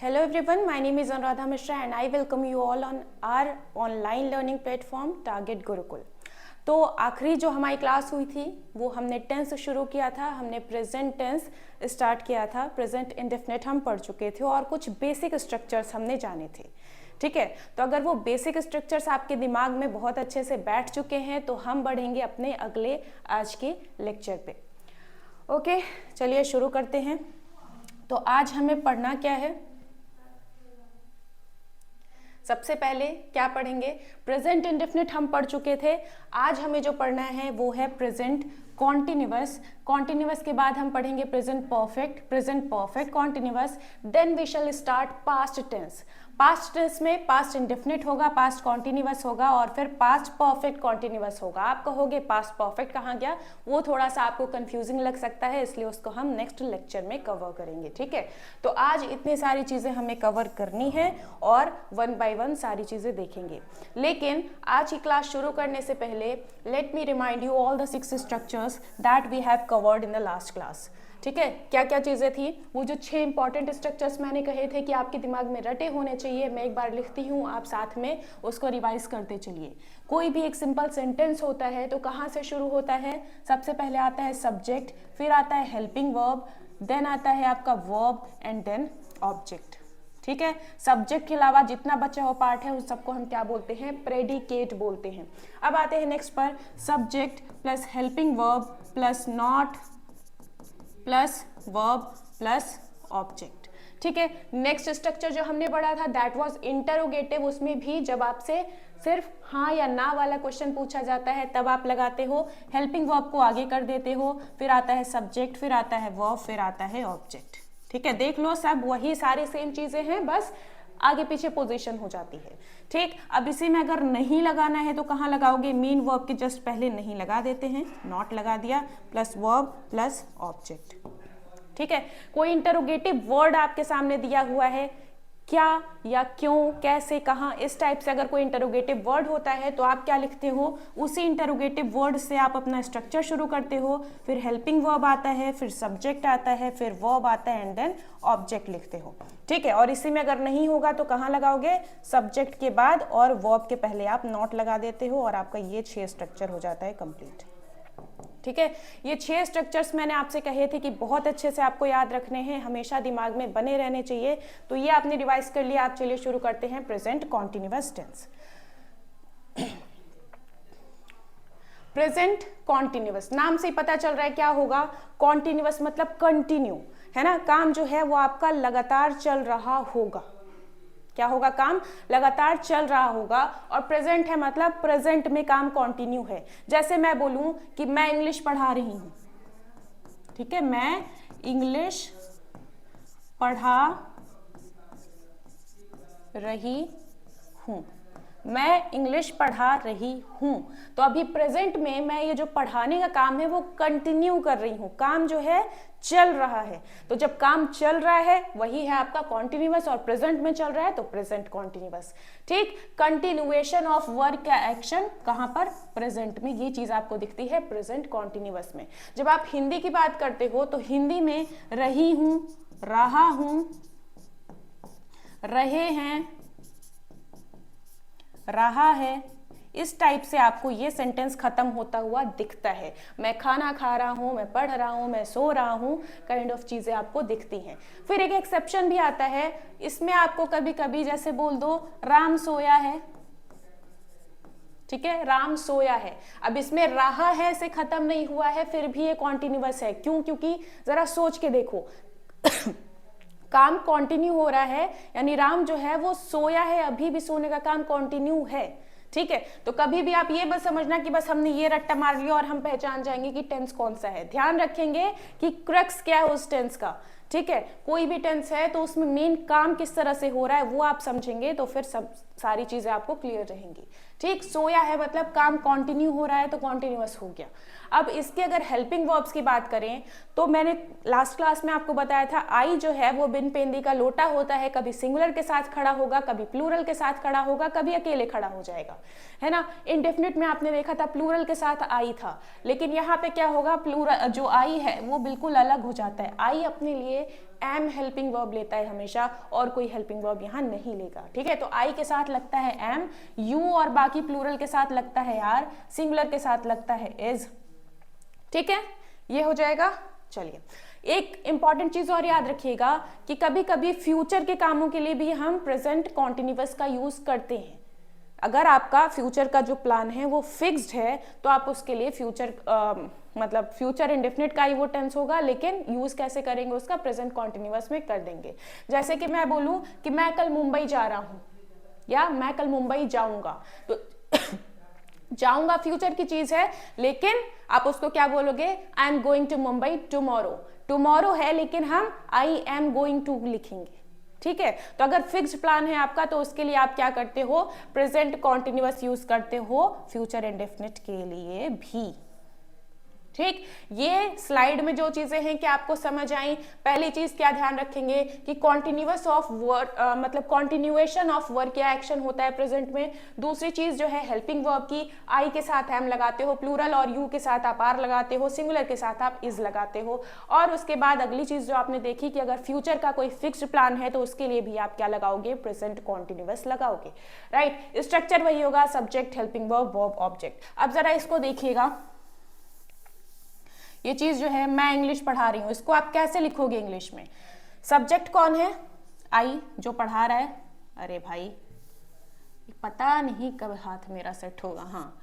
Hello everyone, my name is Anuradha Mishra and I welcome you all on our online learning platform Target Gurukul। तो आखिरी जो हमारी class हुई थी वो हमने टेंस शुरू किया था, हमने प्रेजेंट टेंस स्टार्ट किया था, प्रेजेंट इंडेफिनिट हम पढ़ चुके थे और कुछ बेसिक स्ट्रक्चर्स हमने जाने थे। ठीक है, तो अगर वो बेसिक स्ट्रक्चर्स आपके दिमाग में बहुत अच्छे से बैठ चुके हैं तो हम बढ़ेंगे अपने अगले आज के लेक्चर पे। ओके, चलिए शुरू करते हैं। तो आज हमें पढ़ना क्या है? सबसे पहले क्या पढ़ेंगे? प्रेजेंट इंडेफिनिट हम पढ़ चुके थे। आज हमें जो पढ़ना है वो है प्रेजेंट कॉन्टिन्यूअस। कॉन्टिन्यूअस के बाद हम पढ़ेंगे present perfect continuous. Then we shall start past tense. Past tense में पास्ट इंडेफिनिट होगा, पास्ट कॉन्टिन्यूअस होगा और फिर पास्ट परफेक्ट कॉन्टिन्यूअस होगा। आप कहोगे पास्ट परफेक्ट कहाँ गया? वो थोड़ा सा आपको कंफ्यूजिंग लग सकता है, इसलिए उसको हम नेक्स्ट लेक्चर में कवर करेंगे। ठीक है, तो आज इतनी सारी चीजें हमें कवर करनी है और वन बाय वन सारी चीजें देखेंगे। लेकिन आज की क्लास शुरू करने से पहले let me remind you all the 6 structures that we have covered in the last class. ठीक है, क्या क्या चीजें थी? वो जो 6 इंपॉर्टेंट स्ट्रक्चर्स मैंने कहे थे कि आपके दिमाग में रटे होने चाहिए, मैं एक बार लिखती हूँ, आप साथ में उसको रिवाइज करते चलिए। कोई भी एक सिंपल सेंटेंस होता है तो कहाँ से शुरू होता है? सबसे पहले आता है सब्जेक्ट, फिर आता है हेल्पिंग वर्ब, देन आता है आपका वर्ब एंड देन ऑब्जेक्ट। ठीक है, सब्जेक्ट के अलावा जितना बचा हुआ पार्ट है उस सबको हम क्या बोलते हैं? प्रेडिकेट बोलते हैं। अब आते हैं नेक्स्ट पर, subject plus helping verb plus not plus verb plus object. ठीक है, नेक्स्ट स्ट्रक्चर जो हमने पढ़ा था दैट वाज इंटरोगेटिव। उसमें भी जब आपसे सिर्फ हाँ या ना वाला क्वेश्चन पूछा जाता है तब आप लगाते हो, हेल्पिंग वर्ब को आगे कर देते हो, फिर आता है सब्जेक्ट, फिर आता है वर्ब, फिर आता है ऑब्जेक्ट। ठीक है, देख लो सब वही सारी सेम चीजें हैं, बस आगे पीछे पोजीशन हो जाती है। ठीक, अब इसी में अगर नहीं लगाना है तो कहाँ लगाओगे? मीन वर्ब के जस्ट पहले नहीं लगा देते हैं, नॉट लगा दिया, प्लस वर्ब प्लस ऑब्जेक्ट। ठीक है, कोई इंटरोगेटिव वर्ड आपके सामने दिया हुआ है, क्या या क्यों, कैसे, कहाँ, इस टाइप से अगर कोई इंटरोगेटिव वर्ड होता है तो आप क्या लिखते हो? उसी इंटरोगेटिव वर्ड से आप अपना स्ट्रक्चर शुरू करते हो, फिर हेल्पिंग वर्ब आता है, फिर सब्जेक्ट आता है, फिर वर्ब आता है एंड देन ऑब्जेक्ट लिखते हो। ठीक है, और इसी में अगर नहीं होगा तो कहाँ लगाओगे? सब्जेक्ट के बाद और वर्ब के पहले आप नॉट लगा देते हो और आपका ये 6 स्ट्रक्चर हो जाता है कंप्लीट। ठीक है, ये 6 स्ट्रक्चर्स मैंने आपसे कहे थे कि बहुत अच्छे से आपको याद रखने हैं, हमेशा दिमाग में बने रहने चाहिए। तो ये आपने रिवाइज कर लिया। आप चलिए शुरू करते हैं present continuous tense. Present continuous, नाम से ही पता चल रहा है क्या होगा? कॉन्टिन्यूअस मतलब कंटिन्यू, है ना? काम जो है वो आपका लगातार चल रहा होगा। क्या होगा? काम लगातार चल रहा होगा। और प्रेजेंट है मतलब प्रेजेंट में काम कंटिन्यू है। जैसे मैं बोलूं कि मैं इंग्लिश पढ़ा रही हूं, ठीक है, मैं इंग्लिश पढ़ा रही हूं, मैं इंग्लिश पढ़ा रही हूं। तो अभी प्रेजेंट में मैं ये जो पढ़ाने का काम है वो कंटिन्यू कर रही हूं, काम जो है चल रहा है। तो जब काम चल रहा है वही है आपका कॉन्टिन्यूअस, और प्रेजेंट में चल रहा है तो प्रेजेंट कॉन्टिन्यूअस। ठीक, कंटिन्यूएशन ऑफ वर्क का एक्शन कहां पर? प्रेजेंट में। ये चीज आपको दिखती है प्रेजेंट कॉन्टिन्यूअस में। जब आप हिंदी की बात करते हो तो हिंदी में रही हूं, रहा हूं, रहे हैं, रहा है, इस टाइप से आपको ये सेंटेंस खत्म होता हुआ दिखता है। मैं खाना खा रहा हूं, मैं पढ़ रहा हूं, मैं सो रहा हूं, काइंड ऑफ चीजें आपको दिखती हैं। फिर एक एक्सेप्शन भी आता है, इसमें आपको कभी कभी जैसे बोल दो राम सोया है, ठीक है, राम सोया है। अब इसमें रहा है से खत्म नहीं हुआ है, फिर भी ये कॉन्टिन्यूअस है। क्यों? क्योंकि जरा सोच के देखो काम कंटिन्यू हो रहा है, यानी राम जो है वो सोया है, अभी भी सोने का काम कंटिन्यू है। ठीक है, तो कभी भी आप ये बस समझना कि बस हमने ये रट्टा मार लिया और हम पहचान जाएंगे कि टेंस कौन सा है। ध्यान रखेंगे कि क्रक्स क्या है उस टेंस का। ठीक है, कोई भी टेंस है तो उसमें मेन काम किस तरह से हो रहा है वो आप समझेंगे तो फिर सब सारी चीजें आपको क्लियर रहेंगी। ठीक, सोया है मतलब काम कंटिन्यू हो रहा है तो कंटिन्यूअस हो गया। अब इसके अगर हेल्पिंग वर्ब्स की बात करें तो मैंने लास्ट क्लास में आपको बताया था आई जो है वो बिन पेंदी का लोटा होता है, कभी सिंगुलर के साथ खड़ा होगा, कभी प्लूरल के साथ खड़ा होगा, कभी अकेले खड़ा हो जाएगा, है ना। इंडेफिनिट में आपने देखा था प्लूरल के साथ आई था, लेकिन यहाँ पे क्या होगा, प्लूरल जो आई है वो बिल्कुल अलग हो जाता है। आई अपने लिए एम हेल्पिंग वर्ब लेता है हमेशा, और कोई हेल्पिंग वर्ब यहाँ नहीं लेगा, ठीक है। तो आई के साथ लगता है एम, यू और बाकी प्लूरल के साथ लगता है आर, सिंगुलर के साथ लगता है इज, ठीक है, ये हो जाएगा। चलिए, एक इंपॉर्टेंट चीज और याद रखिएगा कि कभी कभी फ्यूचर के कामों के लिए भी हम प्रेजेंट कॉन्टिन्यूअस का यूज करते हैं। अगर आपका फ्यूचर का जो प्लान है वो फिक्स्ड है तो आप उसके लिए फ्यूचर मतलब फ्यूचर इंडेफिनिट का ही वो टेंस होगा, लेकिन यूज कैसे करेंगे उसका, प्रेजेंट कॉन्टिन्यूअस में कर देंगे। जैसे कि मैं बोलूं कि मैं कल मुंबई जा रहा हूं या मैं कल मुंबई जाऊंगा, तो जाऊंगा फ्यूचर की चीज है, लेकिन आप उसको क्या बोलोगे, I am going to Mumbai tomorrow. Tomorrow है लेकिन हम आई एम गोइंग टू लिखेंगे, ठीक है। तो अगर फिक्स्ड प्लान है आपका तो उसके लिए आप क्या करते हो, प्रेजेंट कॉन्टिन्यूअस यूज करते हो फ्यूचर इंडेफिनिट के लिए भी, ठीक। ये स्लाइड में जो चीजें हैं कि आपको समझ आई। पहली चीज क्या ध्यान रखेंगे कि कॉन्टिन्यूअस ऑफ वर्क मतलब कॉन्टिन्यूएशन ऑफ वर्क या एक्शन होता है प्रेजेंट में। दूसरी चीज जो है हेल्पिंग वर्ब की, आई के साथ एम लगाते हो, प्लूरल और यू के साथ आप आर लगाते हो, सिंगुलर के साथ आप इज लगाते हो। और उसके बाद अगली चीज जो आपने देखी कि अगर फ्यूचर का कोई फिक्स्ड प्लान है तो उसके लिए भी आप क्या लगाओगे, प्रेजेंट कॉन्टिन्यूअस लगाओगे, राइट। स्ट्रक्चर वही होगा, subject, helping verb, verb, object. अब जरा इसको देखिएगा, ये चीज जो है मैं इंग्लिश पढ़ा रही हूं, इसको आप कैसे लिखोगे इंग्लिश में। सब्जेक्ट कौन है, आई जो पढ़ा रहा है, अरे भाई पता नहीं कब हाथ मेरा सेट होगा, हाँ।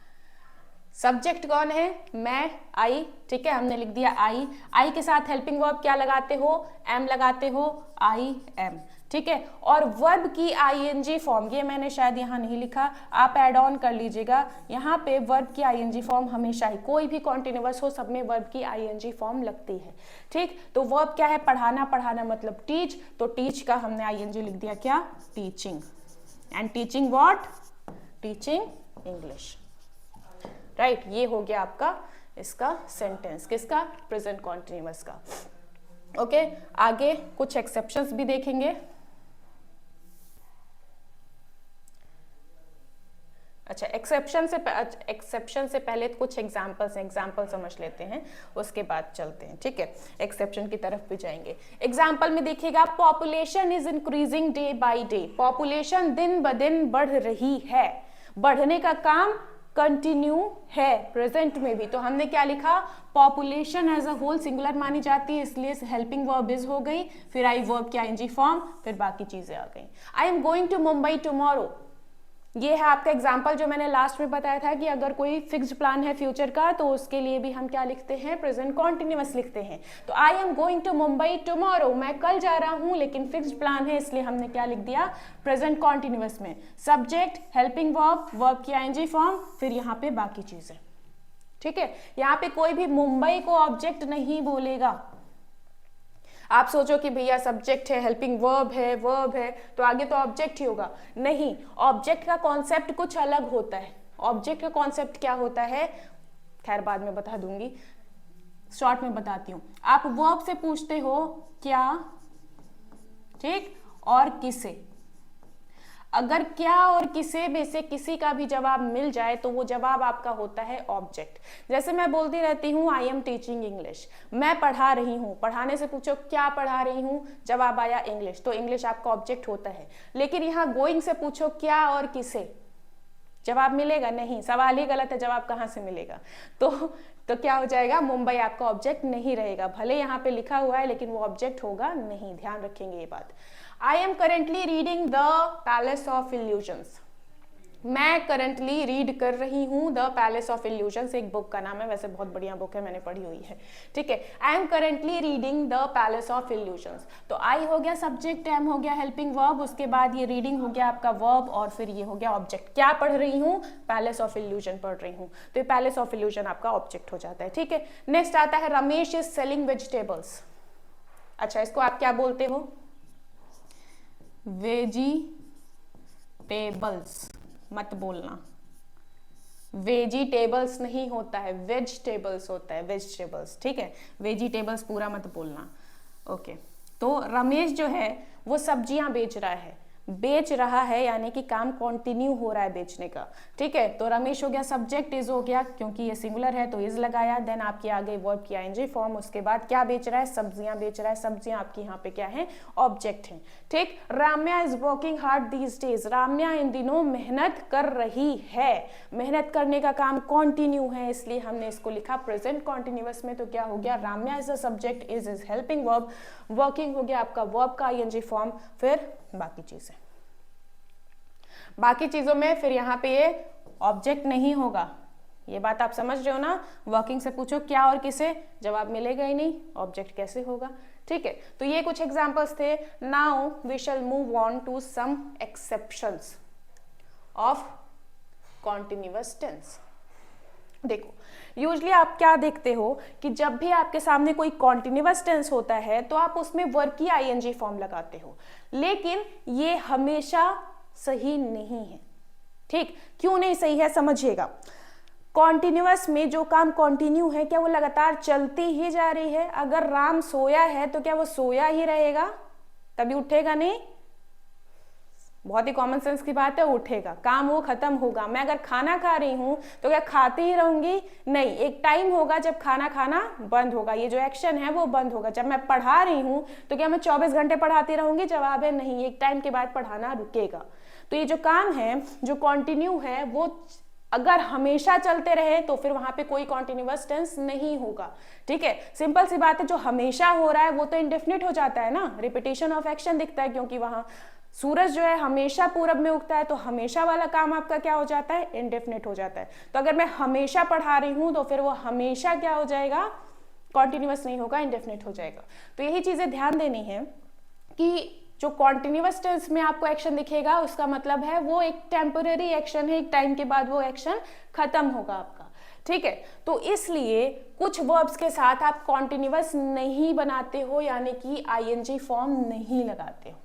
सब्जेक्ट कौन है, मैं, आई, ठीक है, हमने लिख दिया आई। आई के साथ हेल्पिंग वर्ब क्या लगाते हो, एम लगाते हो, आई एम, ठीक है। और वर्ब की आईएनजी फॉर्म, ये मैंने शायद यहाँ नहीं लिखा, आप ऐड ऑन कर लीजिएगा। यहाँ पे वर्ब की आईएनजी फॉर्म हमेशा ही, कोई भी कॉन्टिन्यूअस हो सब में वर्ब की आईएनजी फॉर्म लगती है, ठीक। तो वर्ब क्या है, पढ़ाना, पढ़ाना मतलब टीच, तो टीच का हमने आईएनजी लिख दिया क्या, teaching. And teaching what, teaching English, right. ये हो गया आपका इसका सेंटेंस, किसका, प्रेजेंट कॉन्टिन्यूअस का, ओके। आगे कुछ एक्सेप्शंस भी देखेंगे। अच्छा, एक्सेप्शन से पहले कुछ एग्जाम्पल समझ लेते हैं, उसके बाद चलते हैं, ठीक है, एक्सेप्शन की तरफ भी जाएंगे। एग्जाम्पल में देखिएगा, population is increasing day by day, population दिन ब दिन बढ़ रही है, बढ़ने का काम कंटिन्यू है प्रेजेंट में भी। तो हमने क्या लिखा, population as a whole singular मानी जाती है, इसलिए हेल्पिंग वर्ब इज हो गई, फिर आई वर्ब की आईएनजी फॉर्म, फिर बाकी चीजें आ गई। I am going to Mumbai tomorrow, ये है आपका एग्जाम्पल जो मैंने लास्ट में बताया था कि अगर कोई फिक्स्ड प्लान है फ्यूचर का तो उसके लिए भी हम क्या लिखते हैं, प्रेजेंट कॉन्टिन्यूअस लिखते हैं। तो I am going to Mumbai tomorrow, मैं कल जा रहा हूं, लेकिन फिक्स्ड प्लान है इसलिए हमने क्या लिख दिया, प्रेजेंट कॉन्टिन्यूअस में सब्जेक्ट, हेल्पिंग वर्ब, वर्ब की आईएनजी फॉर्म, फिर यहाँ पे बाकी चीजें, ठीक है। यहाँ पे कोई भी मुंबई को ऑब्जेक्ट नहीं बोलेगा। आप सोचो कि भैया सब्जेक्ट है, हेल्पिंग वर्ब है तो आगे तो ऑब्जेक्ट ही होगा, नहीं। ऑब्जेक्ट का कॉन्सेप्ट कुछ अलग होता है। ऑब्जेक्ट का कॉन्सेप्ट क्या होता है, खैर बाद में बता दूंगी, शॉर्ट में बताती हूँ। आप वर्ब से पूछते हो क्या, ठीक, और किसे, अगर क्या और किसे में से किसी का भी जवाब मिल जाए तो वो जवाब आपका होता है ऑब्जेक्ट। जैसे मैं बोलती रहती हूँ आई एम टीचिंग इंग्लिश, मैं पढ़ा रही हूँ, पढ़ाने से पूछो क्या पढ़ा रही हूँ, जवाब आया इंग्लिश, तो इंग्लिश आपका ऑब्जेक्ट होता है। लेकिन यहाँ गोइंग से पूछो क्या और किसे, जवाब मिलेगा नहीं, सवाल ही गलत है, जवाब कहाँ से मिलेगा। तो क्या हो जाएगा, मुंबई आपका ऑब्जेक्ट नहीं रहेगा, भले यहाँ पे लिखा हुआ है लेकिन वो ऑब्जेक्ट होगा नहीं, ध्यान रखेंगे ये बात। I am currently reading the palace of illusions, मैं करंटली रीड कर रही हूँ द पैलेस ऑफ इल्यूजन्स, एक बुक का नाम है, वैसे बहुत बढ़िया बुक है, मैंने पढ़ी हुई है, ठीक है। I am currently reading the palace of illusions, तो आई हो गया सब्जेक्ट, एम हो गया हेल्पिंग वर्ब, उसके बाद ये रीडिंग हो गया आपका वर्ब, और फिर ये हो गया ऑब्जेक्ट। क्या पढ़ रही हूँ, पैलेस ऑफ इल्यूजन पढ़ रही हूँ, तो ये पैलेस ऑफ इल्यूजन आपका ऑब्जेक्ट हो जाता है, ठीक है। नेक्स्ट आता है रमेश इज सेलिंग वेजिटेबल्स, अच्छा इसको आप क्या बोलते हो, वेजिटेबल्स मत बोलना, वेजिटेबल्स नहीं होता है, वेजिटेबल्स होता है, वेजिटेबल्स, ठीक है, वेजिटेबल्स पूरा मत बोलना। ओके, तो रमेश जो है वो सब्जियां बेच रहा है यानी कि काम कंटिन्यू हो रहा है बेचने का, ठीक है। तो रमेश हो गया, सब्जेक्ट इज हो गया, क्योंकि ये सिंगुलर है तो इज लगाया, देन आपकी आ गई वर्ब की आईएनजी फॉर्म, उसके बाद क्या बेच रहा है, सब्जियां बेच रहा है, सब्जियां आपकी यहाँ पे क्या है, ऑब्जेक्ट है, ठीक। Ramya is working hard these days, Ramya इन दिनों मेहनत कर रही है, मेहनत करने का काम कंटिन्यू है, इसलिए हमने इसको लिखा प्रेजेंट कॉन्टिन्यूअस में। तो क्या हो गया, Ramya is a subject, is helping verb, working हो गया आपका वर्ब का आईएनजी फॉर्म, फिर बाकी चीजें, बाकी चीजों में फिर यहाँ पे ये ऑब्जेक्ट नहीं होगा, ये बात आप समझ रहे हो ना। वर्किंग से पूछो क्या और किसे, जवाब मिलेगा ही नहीं, ऑब्जेक्ट कैसे होगा, ठीक है। तो ये कुछ एग्जांपल्स थे। Now we shall move on to some exceptions of continuous tense. देखो, यूजली आप क्या देखते हो कि जब भी आपके सामने कोई कॉन्टिन्यूअस टेंस होता है तो आप उसमें वर्ब की आईएनजी फॉर्म लगाते हो, लेकिन ये हमेशा सही नहीं है, ठीक। क्यों नहीं सही है समझिएगा। कॉन्टिन्यूअस में जो काम कंटिन्यू है, क्या वो लगातार चलती ही जा रही है? अगर राम सोया है तो क्या वो सोया ही रहेगा, कभी उठेगा नहीं? बहुत ही कॉमन सेंस की बात है, उठेगा, काम वो खत्म होगा। मैं अगर खाना खा रही हूं तो क्या खाती ही रहूंगी? नहीं, एक टाइम होगा जब खाना खाना बंद होगा, ये जो एक्शन है वो बंद होगा। जब मैं पढ़ा रही हूं तो क्या मैं 24 घंटे पढ़ाती रहूंगी? जवाब है नहीं, एक टाइम के बाद पढ़ाना रुकेगा। तो ये जो काम है जो कंटिन्यू है वो अगर हमेशा चलते रहे तो फिर वहां पे कोई कॉन्टिन्यूअस टेंस नहीं होगा, ठीक है। सिंपल सी बात है, जो हमेशा हो रहा है वो तो इंडेफिनिट हो जाता है ना, रिपीटेशन ऑफ एक्शन दिखता है, क्योंकि वहां सूरज जो है हमेशा पूरब में उगता है, तो हमेशा वाला काम आपका क्या हो जाता है, इंडेफिनिट हो जाता है। तो अगर मैं हमेशा पढ़ा रही हूं तो फिर वो हमेशा क्या हो जाएगा, कॉन्टिन्यूअस नहीं होगा, इंडेफिनिट हो जाएगा। तो यही चीजें ध्यान देनी है कि जो कॉन्टिन्यूअस टेंस में आपको एक्शन दिखेगा उसका मतलब है वो एक टेम्पररी एक्शन है, एक टाइम के बाद वो एक्शन खत्म होगा आपका, ठीक है। तो इसलिए कुछ वर्ब्स के साथ आप कॉन्टिन्यूअस नहीं बनाते हो, यानी कि आईएनजी फॉर्म नहीं लगाते हो,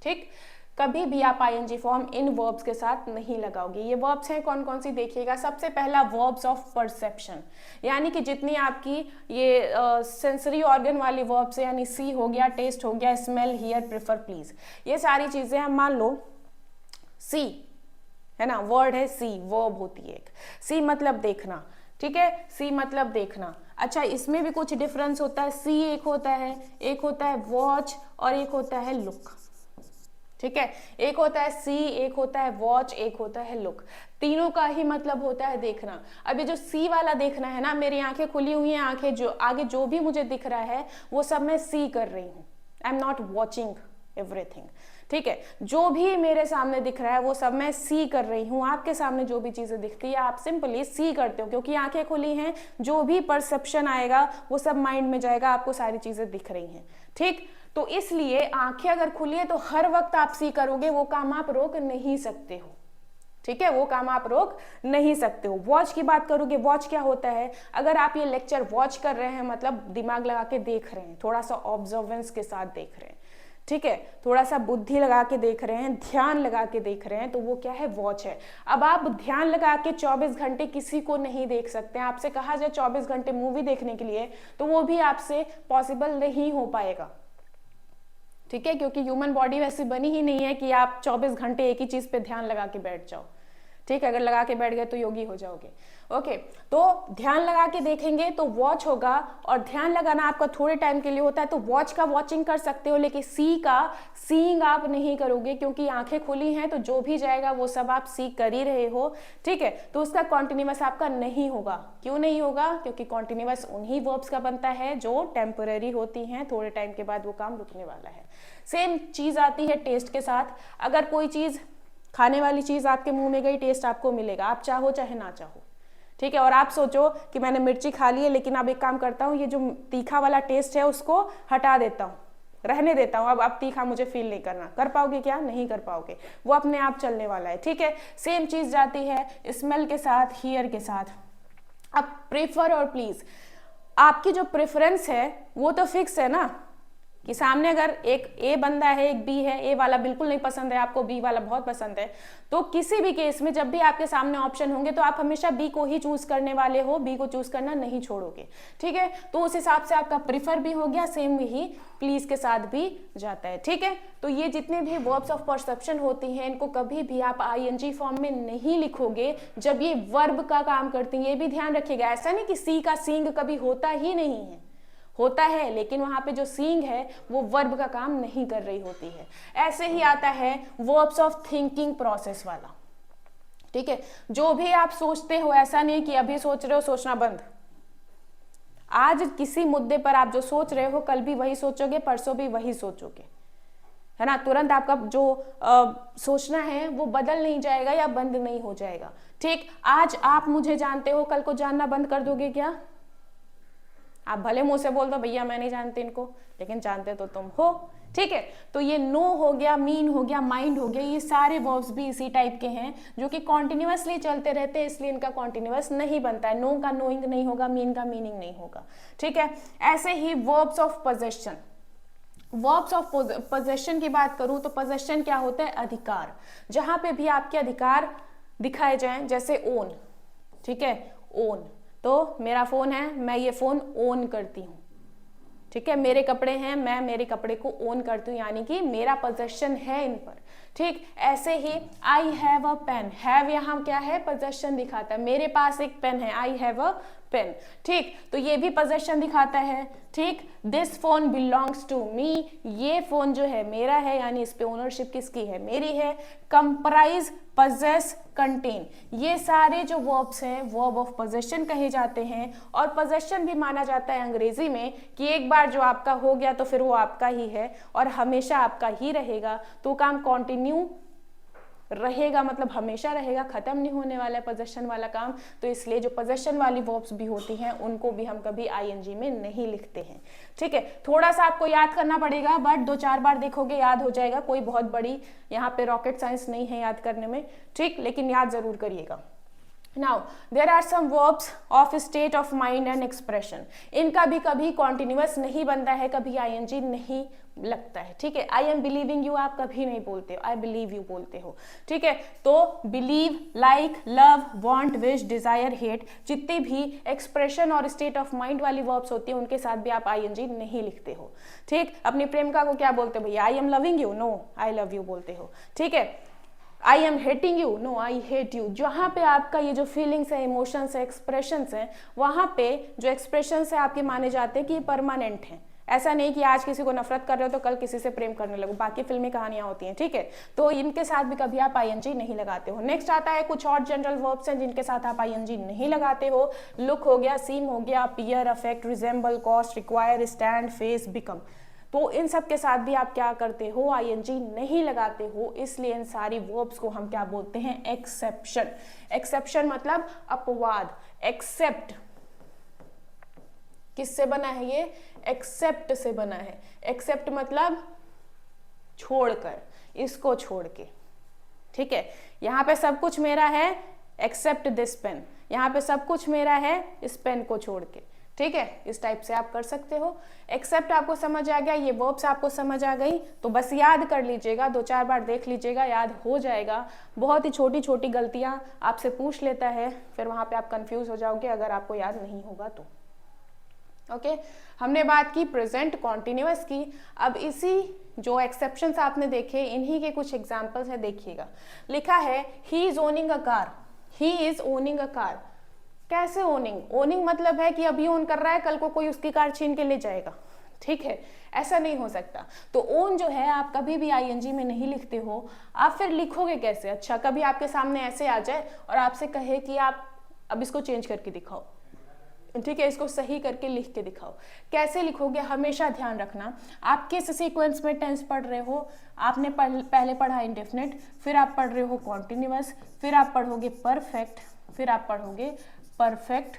ठीक। कभी भी आप आईएनजी फॉर्म इन वर्ब्स के साथ नहीं लगाओगे। ये वर्ब्स हैं कौन कौन सी देखिएगा। सबसे पहला वर्ब्स ऑफ परसेप्शन, यानी कि जितनी आपकी ये सेंसरी ऑर्गन वाली वर्ब्स है, यानी सी हो गया, टेस्ट हो गया, स्मेल, हियर, प्रेफर, प्लीज, ये सारी चीजें हम मान लो सी है ना, वर्ड है सी, वर्ब होती है एक, सी मतलब देखना, ठीक है, सी मतलब देखना। अच्छा, इसमें भी कुछ डिफरेंस होता है, सी एक होता है वॉच और एक होता है लुक, ठीक है। एक होता है सी, एक होता है वॉच, एक होता है लुक, तीनों का ही मतलब होता है देखना। अभी जो सी वाला देखना है ना, मेरी आंखें खुली हुई हैं, आंखें जो आगे जो भी मुझे दिख रहा है वो सब मैं सी कर रही हूँ, आई एम नॉट वॉचिंग एवरीथिंग, ठीक है। जो भी मेरे सामने दिख रहा है वो सब मैं सी कर रही हूँ। आपके सामने जो भी चीजें दिखती है आप सिंपली सी करते हो, क्योंकि आंखें खुली हैं, जो भी परसेप्शन आएगा वो सब माइंड में जाएगा, आपको सारी चीजें दिख रही हैं, ठीक। तो इसलिए आंखें अगर खुली है तो हर वक्त आप सी करोगे, वो काम आप रोक नहीं सकते हो, ठीक है, वो काम आप रोक नहीं सकते हो। वॉच की बात करोगे, वॉच क्या होता है, अगर आप ये लेक्चर वॉच कर रहे हैं मतलब दिमाग लगा के देख रहे हैं, थोड़ा सा ऑब्जर्वेंस के साथ देख रहे हैं, ठीक है, थोड़ा सा बुद्धि लगा के देख रहे हैं, ध्यान लगा के देख रहे हैं, तो वो क्या है, वॉच है। अब आप ध्यान लगा के 24 घंटे किसी को नहीं देख सकते हैं। आपसे कहा जाए 24 घंटे मूवी देखने के लिए तो वो भी आपसे पॉसिबल नहीं हो पाएगा, ठीक है, क्योंकि ह्यूमन बॉडी वैसी बनी ही नहीं है कि आप 24 घंटे एक ही चीज पे ध्यान लगा के बैठ जाओ, ठीक है। अगर लगा के बैठ गए तो योगी हो जाओगे, ओके। तो ध्यान लगा के देखेंगे तो वॉच होगा, और ध्यान लगाना आपका थोड़े टाइम के लिए होता है तो वॉच का वॉचिंग कर सकते हो, लेकिन सी का सीइंग आप नहीं करोगे, क्योंकि आंखें खुली हैं तो जो भी जाएगा वो सब आप सी कर ही रहे हो, ठीक है। तो उसका कॉन्टिन्यूअस आपका नहीं होगा। क्यों नहीं होगा? क्योंकि कॉन्टिन्यूअस उन्हीं वर्ब्स का बनता है जो टेम्पररी होती हैं, थोड़े टाइम के बाद वो काम रुकने वाला है। सेम चीज आती है टेस्ट के साथ। अगर कोई चीज खाने वाली चीज आपके मुंह में गई, टेस्ट आपको मिलेगा, आप चाहो चाहे ना चाहो, ठीक है। और आप सोचो कि मैंने मिर्ची खा ली है, लेकिन अब एक काम करता हूँ, ये जो तीखा वाला टेस्ट है उसको हटा देता हूँ, रहने देता हूँ, अब तीखा मुझे फील नहीं करना। कर पाओगे क्या? नहीं कर पाओगे, वो अपने आप चलने वाला है, ठीक है। सेम चीज जाती है स्मेल के साथ, हियर के साथ। अब प्रेफर और प्लीज, आपकी जो प्रेफरेंस है वो तो फिक्स है ना, कि सामने अगर एक ए बंदा है, एक बी है, ए वाला बिल्कुल नहीं पसंद है आपको, बी वाला बहुत पसंद है, तो किसी भी केस में जब भी आपके सामने ऑप्शन होंगे तो आप हमेशा बी को ही चूज करने वाले हो, बी को चूज करना नहीं छोड़ोगे, ठीक है। तो उस हिसाब से आपका प्रिफर भी हो गया, सेम ही प्लीज के साथ भी जाता है, ठीक है। तो ये जितने भी वर्ब्स ऑफ परसेप्शन होती हैं इनको कभी भी आप आईएनजी फॉर्म में नहीं लिखोगे जब ये वर्ब का काम करती हैं, ये भी ध्यान रखिएगा। ऐसा नहीं कि सी का सींग कभी होता ही नहीं है, होता है, लेकिन वहां पे जो सींग है वो वर्ब का काम नहीं कर रही होती है। ऐसे ही आता है वर्ब्स ऑफ थिंकिंग प्रोसेस वाला, ठीक है। जो भी आप सोचते हो, ऐसा नहीं कि अभी सोच रहे हो सोचना बंद, आज किसी मुद्दे पर आप जो सोच रहे हो कल भी वही सोचोगे, परसों भी वही सोचोगे, है ना। तुरंत आपका जो सोचना है वो बदल नहीं जाएगा या बंद नहीं हो जाएगा, ठीक। आज आप मुझे जानते हो, कल को जानना बंद कर दोगे क्या? आप भले मुंह से बोल दो भैया मैं नहीं जानती इनको, लेकिन जानते तो तुम हो, ठीक है। तो ये नो हो गया, मीन हो गया, माइंड हो गया, ये सारे वर्ब्स भी इसी टाइप के हैं जो कि कॉन्टिन्यूअसली चलते रहते हैं, इसलिए इनका कॉन्टिन्यूअस नहीं बनता है। नो का नोइंग नहीं होगा, मीन का मीनिंग नहीं होगा, ठीक है। ऐसे ही verbs of possession, verbs of possession की बात करूं तो पोजेशन क्या होता है? अधिकार। जहां पे भी आपके अधिकार दिखाए जाएं, जैसे ओन, ठीक है, ओन, तो मेरा फोन है, मैं ये फोन ओन करती हूँ, ठीक है। मेरे कपड़े हैं, मैं मेरे कपड़े को ओन करती हूँ, यानी कि मेरा पोजेशन है इन पर, ठीक। ऐसे ही I have a pen, have यहाँ क्या है? पोजेशन दिखाता है, मेरे पास एक पेन है, आई हैव अ पेन, ठीक। तो ये भी पोजेशन दिखाता है, ठीक। This phone belongs to me, ये फोन जो है मेरा है, यानी इस पे ओनरशिप किसकी है? मेरी है। कंप्राइज, पजेस, कंटेन, ये सारे जो वर्ब्स हैं वर्ब ऑफ पोजेशन कहे जाते हैं। और पोजेशन भी माना जाता है अंग्रेजी में कि एक बार जो आपका हो गया तो फिर वो आपका ही है और हमेशा आपका ही रहेगा, तो काम कंटिन्यू रहेगा, मतलब हमेशा रहेगा, खत्म नहीं होने वाला है पोजेशन वाला काम। तो इसलिए जो पोजेशन वाली वर्ब्स भी होती हैं उनको भी हम कभी आईएनजी में नहीं लिखते हैं, ठीक है। थोड़ा सा आपको याद करना पड़ेगा, बट 2-4 बार देखोगे याद हो जाएगा, कोई बहुत बड़ी यहाँ पे रॉकेट साइंस नहीं है याद करने में, ठीक, लेकिन याद जरूर करिएगा। Now, there are some verbs of state of mind and expression. इनका भी कभी continuous नहीं बनता है, कभी ing नहीं लगता है, ठीक है। I am believing you आप कभी नहीं बोलते हो, I believe you बोलते हो, ठीक है। तो believe, like, love, want, wish, desire, hate, जितनी भी expression और state of mind वाली verbs होती है उनके साथ भी आप ing नहीं लिखते हो, ठीक। अपनी प्रेमिका को क्या बोलते हो भैया? I am loving you, no, I love you बोलते हो, ठीक है। I am hating you, no I hate you. जहाँ पे आपका ये जो फीलिंग्स है, इमोशंस है, एक्सप्रेशंस हैं, वहाँ पे जो एक्सप्रेशंस है आपके माने जाते हैं कि परमानेंट हैं। ऐसा नहीं कि आज किसी को नफरत कर रहे हो तो कल किसी से प्रेम करने लगो, बाकी फिल्मी कहानियां होती हैं, ठीक है। तो इनके साथ भी कभी आप आईएनजी नहीं लगाते हो। नेक्स्ट आता है कुछ और जनरल वर्ब्स हैं जिनके साथ आप आईएनजी नहीं लगाते हो। लुक हो गया, सीम हो गया, appear, affect, resemble, cost, require, stand, face, become. तो इन सब के साथ भी आप क्या करते हो? आईएनजी नहीं लगाते हो, इसलिए इन सारी वर्ब्स को हम क्या बोलते हैं? एक्सेप्शन। एक्सेप्शन मतलब अपवाद। एक्सेप्ट किससे बना है? ये एक्सेप्ट से बना है। एक्सेप्ट मतलब छोड़कर, इसको छोड़ के, ठीक है। यहाँ पे सब कुछ मेरा है, एक्सेप्ट दिस पेन, यहाँ पे सब कुछ मेरा है इस पेन को छोड़ के, ठीक है। इस टाइप से आप कर सकते हो। एक्सेप्ट आपको समझ आ गया, ये वर्ब्स आपको समझ आ गई, तो बस याद कर लीजिएगा, 2-4 बार देख लीजिएगा, याद हो जाएगा। बहुत ही छोटी छोटी गलतियां आपसे पूछ लेता है, फिर वहां पे आप कंफ्यूज हो जाओगे अगर आपको याद नहीं होगा तो। ओके, हमने बात की प्रेजेंट कॉन्टिन्यूअस की। अब इसी जो एक्सेप्शंस आपने देखे इन्हीं के कुछ एग्जाम्पल्स है, देखिएगा। लिखा है he is owning a car, he is owning a car. कैसे ओनिंग? ओनिंग मतलब है कि अभी ओन कर रहा है, कल को कोई उसकी कार छीन के ले जाएगा, ठीक है। ऐसा नहीं हो सकता। तो ओन जो है आप कभी भी आईएनजी में नहीं लिखते हो। आप फिर लिखोगे कैसे? अच्छा, कभी आपके सामने ऐसे आ जाए और आपसे कहे कि आप अब इसको चेंज करके दिखाओ, ठीक है, इसको सही करके लिख के दिखाओ। कैसे लिखोगे? हमेशा ध्यान रखना आप किस सीक्वेंस में टेंस पढ़ रहे हो। आपने पहले पढ़ा इंडेफिनिट, फिर आप पढ़ रहे हो कॉन्टिन्यूअस, फिर आप पढ़ोगे परफेक्ट, फिर आप पढ़ोगे परफेक्ट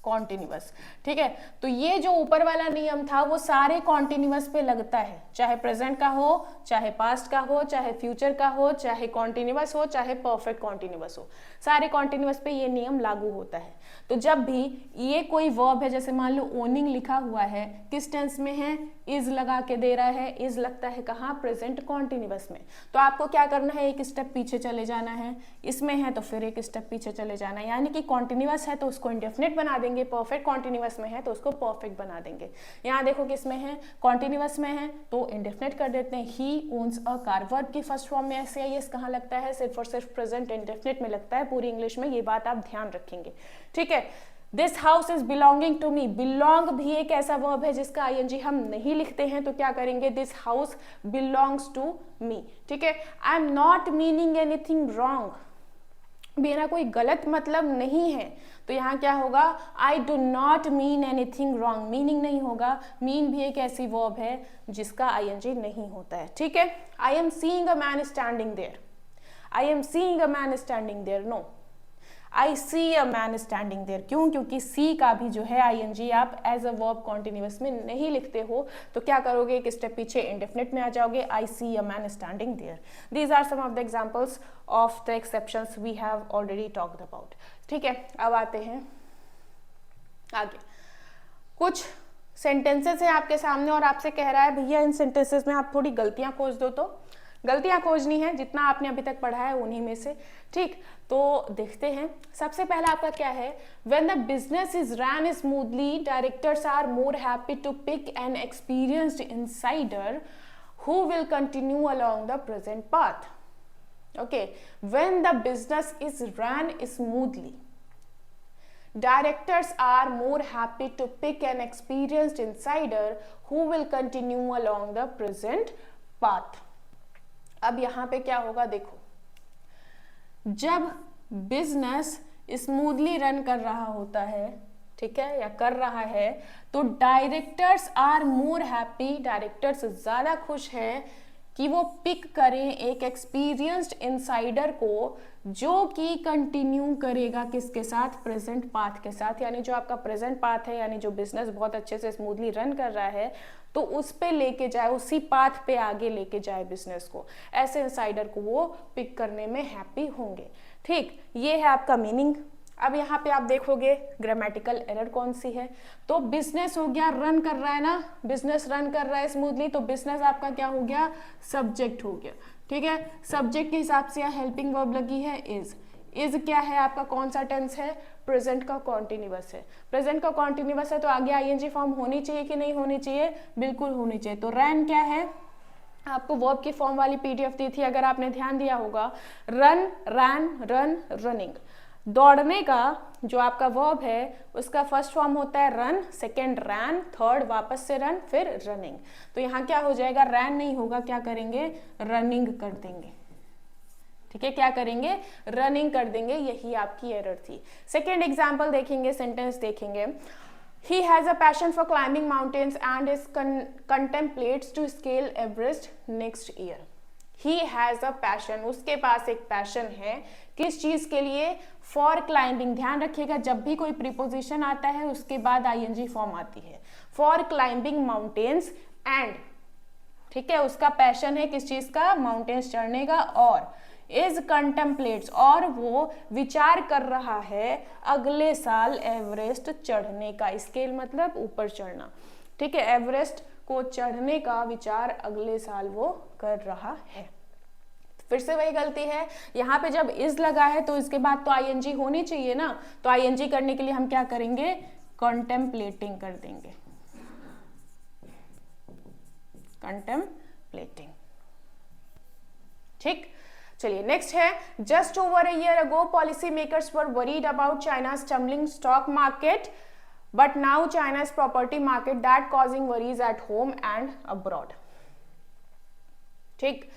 कॉन्टिन्यूअस, ठीक है। तो ये जो ऊपर वाला नियम था वो सारे कॉन्टिन्यूअस पे लगता है, चाहे प्रेजेंट का हो, चाहे पास्ट का हो, चाहे फ्यूचर का हो, चाहे कॉन्टिन्यूअस हो, चाहे परफेक्ट कॉन्टिन्यूअस हो, सारे कॉन्टिन्यूअस पे ये नियम लागू होता है। तो जब भी ये कोई वर्ब है, जैसे मान लो ओनिंग लिखा हुआ है, किस टेंस में है? इज लगा के दे रहा है, इज लगता है कहाँ, प्रेजेंट कॉन्टिन्यूअस में। तो आपको क्या करना है, एक स्टेप पीछे चले जाना है, इसमें है तो फिर एक स्टेप पीछे चले जाना है, यानी कि कॉन्टिन्यूअस है तो उसको इंडेफिनिट बना देंगे, परफेक्ट कॉन्टिन्यूअस में है तो उसको परफेक्ट बना देंगे। यहाँ देखो किसमें है, कॉन्टिन्यूअस में है तो इंडेफिनिट कर देते हैं, ही ओन्स अ कार। वर्ब की फर्स्ट फॉर्म में ऐसे है, कहाँ लगता है, सिर्फ और सिर्फ प्रेजेंट इंडेफिनिट में लगता है पूरी इंग्लिश में, ये बात आप ध्यान रखेंगे, ठीक है। This house is belonging to me, belong भी एक ऐसा वर्ब है जिसका आईएनजी हम नहीं लिखते हैं, तो क्या करेंगे, this house belongs to me, ठीक है। I am not meaning anything wrong, मेरा कोई गलत मतलब नहीं है, तो यहाँ क्या होगा, I do not mean anything wrong, meaning नहीं होगा, मीन भी एक ऐसी वर्ब है जिसका आईएनजी नहीं होता है, ठीक है। I am seeing a man standing there, I am seeing a man standing there, no, I see a man standing there. क्यों, क्योंकि सी का भी जो है आईएनजी आप एज अ वर्ब कॉन्टिन्यूअस में नहीं लिखते हो, तो क्या करोगे, एक स्टेप पीछे इंडेफिनिट में आ जाओगे, I see a man standing there. These are some of the examples of the exceptions we have already talked about, ठीक है। अब आते हैं आगे, कुछ सेंटेंसेस है आपके सामने और आपसे कह रहा है भैया इन सेंटेंसेस में आप थोड़ी गलतियां खोज दो, तो गलतियां खोजनी है, जितना आपने अभी तक पढ़ा है उन्हीं में से, ठीक। तो देखते हैं, सबसे पहला आपका क्या है, when the business is run smoothly directors are more happy to pick an experienced insider who will continue along the present path, okay. When the business is run smoothly directors are more happy to pick an experienced insider who will continue along the present path। अब यहां पे क्या होगा, देखो, जब business smoothly run कर रहा होता है, ठीक है, या कर रहा है, तो directors are more happy, directors ज्यादा खुश हैं कि वो पिक करें एक एक्सपीरियंस्ड इनसाइडर को, जो कि कंटिन्यू करेगा किसके साथ, प्रेजेंट पाथ के साथ, यानी जो आपका प्रेजेंट पाथ है, यानी जो बिजनेस बहुत अच्छे से स्मूथली रन कर रहा है, तो उस पे लेके जाए, उसी पाथ पे आगे लेके जाए बिजनेस को, ऐसे इनसाइडर को वो पिक करने में हैप्पी होंगे, ठीक। ये है आपका मीनिंग। अब यहाँ पे आप देखोगे ग्रामेटिकल एरर कौन सी है, तो बिजनेस हो गया, रन कर रहा है ना, बिजनेस रन कर रहा है स्मूथली, तो बिजनेस आपका क्या हो गया, सब्जेक्ट हो गया, ठीक है। सब्जेक्ट के हिसाब से यहाँ हेल्पिंग वर्ब लगी है इज, इज क्या है आपका, कौन सा टेंस है, प्रेजेंट का कॉन्टिन्यूअस है, प्रेजेंट का कॉन्टिन्यूअस है तो आगे आईएनजी फॉर्म होनी चाहिए कि नहीं होनी चाहिए, बिल्कुल होनी चाहिए। तो रन क्या है, आपको वर्ब की फॉर्म वाली पीडीएफ दी थी, अगर आपने ध्यान दिया होगा, रन, रैन, रन, रनिंग। दौड़ने का जो आपका वर्ब है उसका फर्स्ट फॉर्म होता है रन, सेकेंड रैन, थर्ड वापस से रन, फिर रनिंग। तो यहाँ क्या हो जाएगा, रैन नहीं होगा, क्या करेंगे, रनिंग कर देंगे, ठीक है, क्या करेंगे, रनिंग कर देंगे, यही आपकी एरर थी। सेकेंड एग्जाम्पल देखेंगे, सेंटेंस देखेंगे, he has a passion for climbing mountains and is contemplates to scale Everest next year। he has a passion, उसके पास एक पैशन है, किस चीज के लिए, फॉर क्लाइंबिंग। ध्यान रखिएगा, जब भी कोई प्रीपोजिशन आता है उसके बाद आईएनजी फॉर्म आती है, फॉर क्लाइंबिंग माउंटेन्स एंड, ठीक है, उसका पैशन है किस चीज का, माउंटेन्स चढ़ने का, और इज कंटेम्पलेट्स, और वो विचार कर रहा है अगले साल एवरेस्ट चढ़ने का, स्केल मतलब ऊपर चढ़ना, ठीक है, एवरेस्ट को चढ़ने का विचार अगले साल वो कर रहा है। फिर से वही गलती है, यहाँ पे जब इज लगा है तो इसके बाद तो आईएनजी होनी चाहिए ना, तो आईएनजी करने के लिए हम क्या करेंगे, कंटेम्पलेटिंग कर देंगे, कंटेम्पलेटिंग, ठीक। चलिए नेक्स्ट है, just over a year ago policy makers were worried about चाइना's tumbling stock market, but now China's property market that causing worries at home and abroad। ठीक,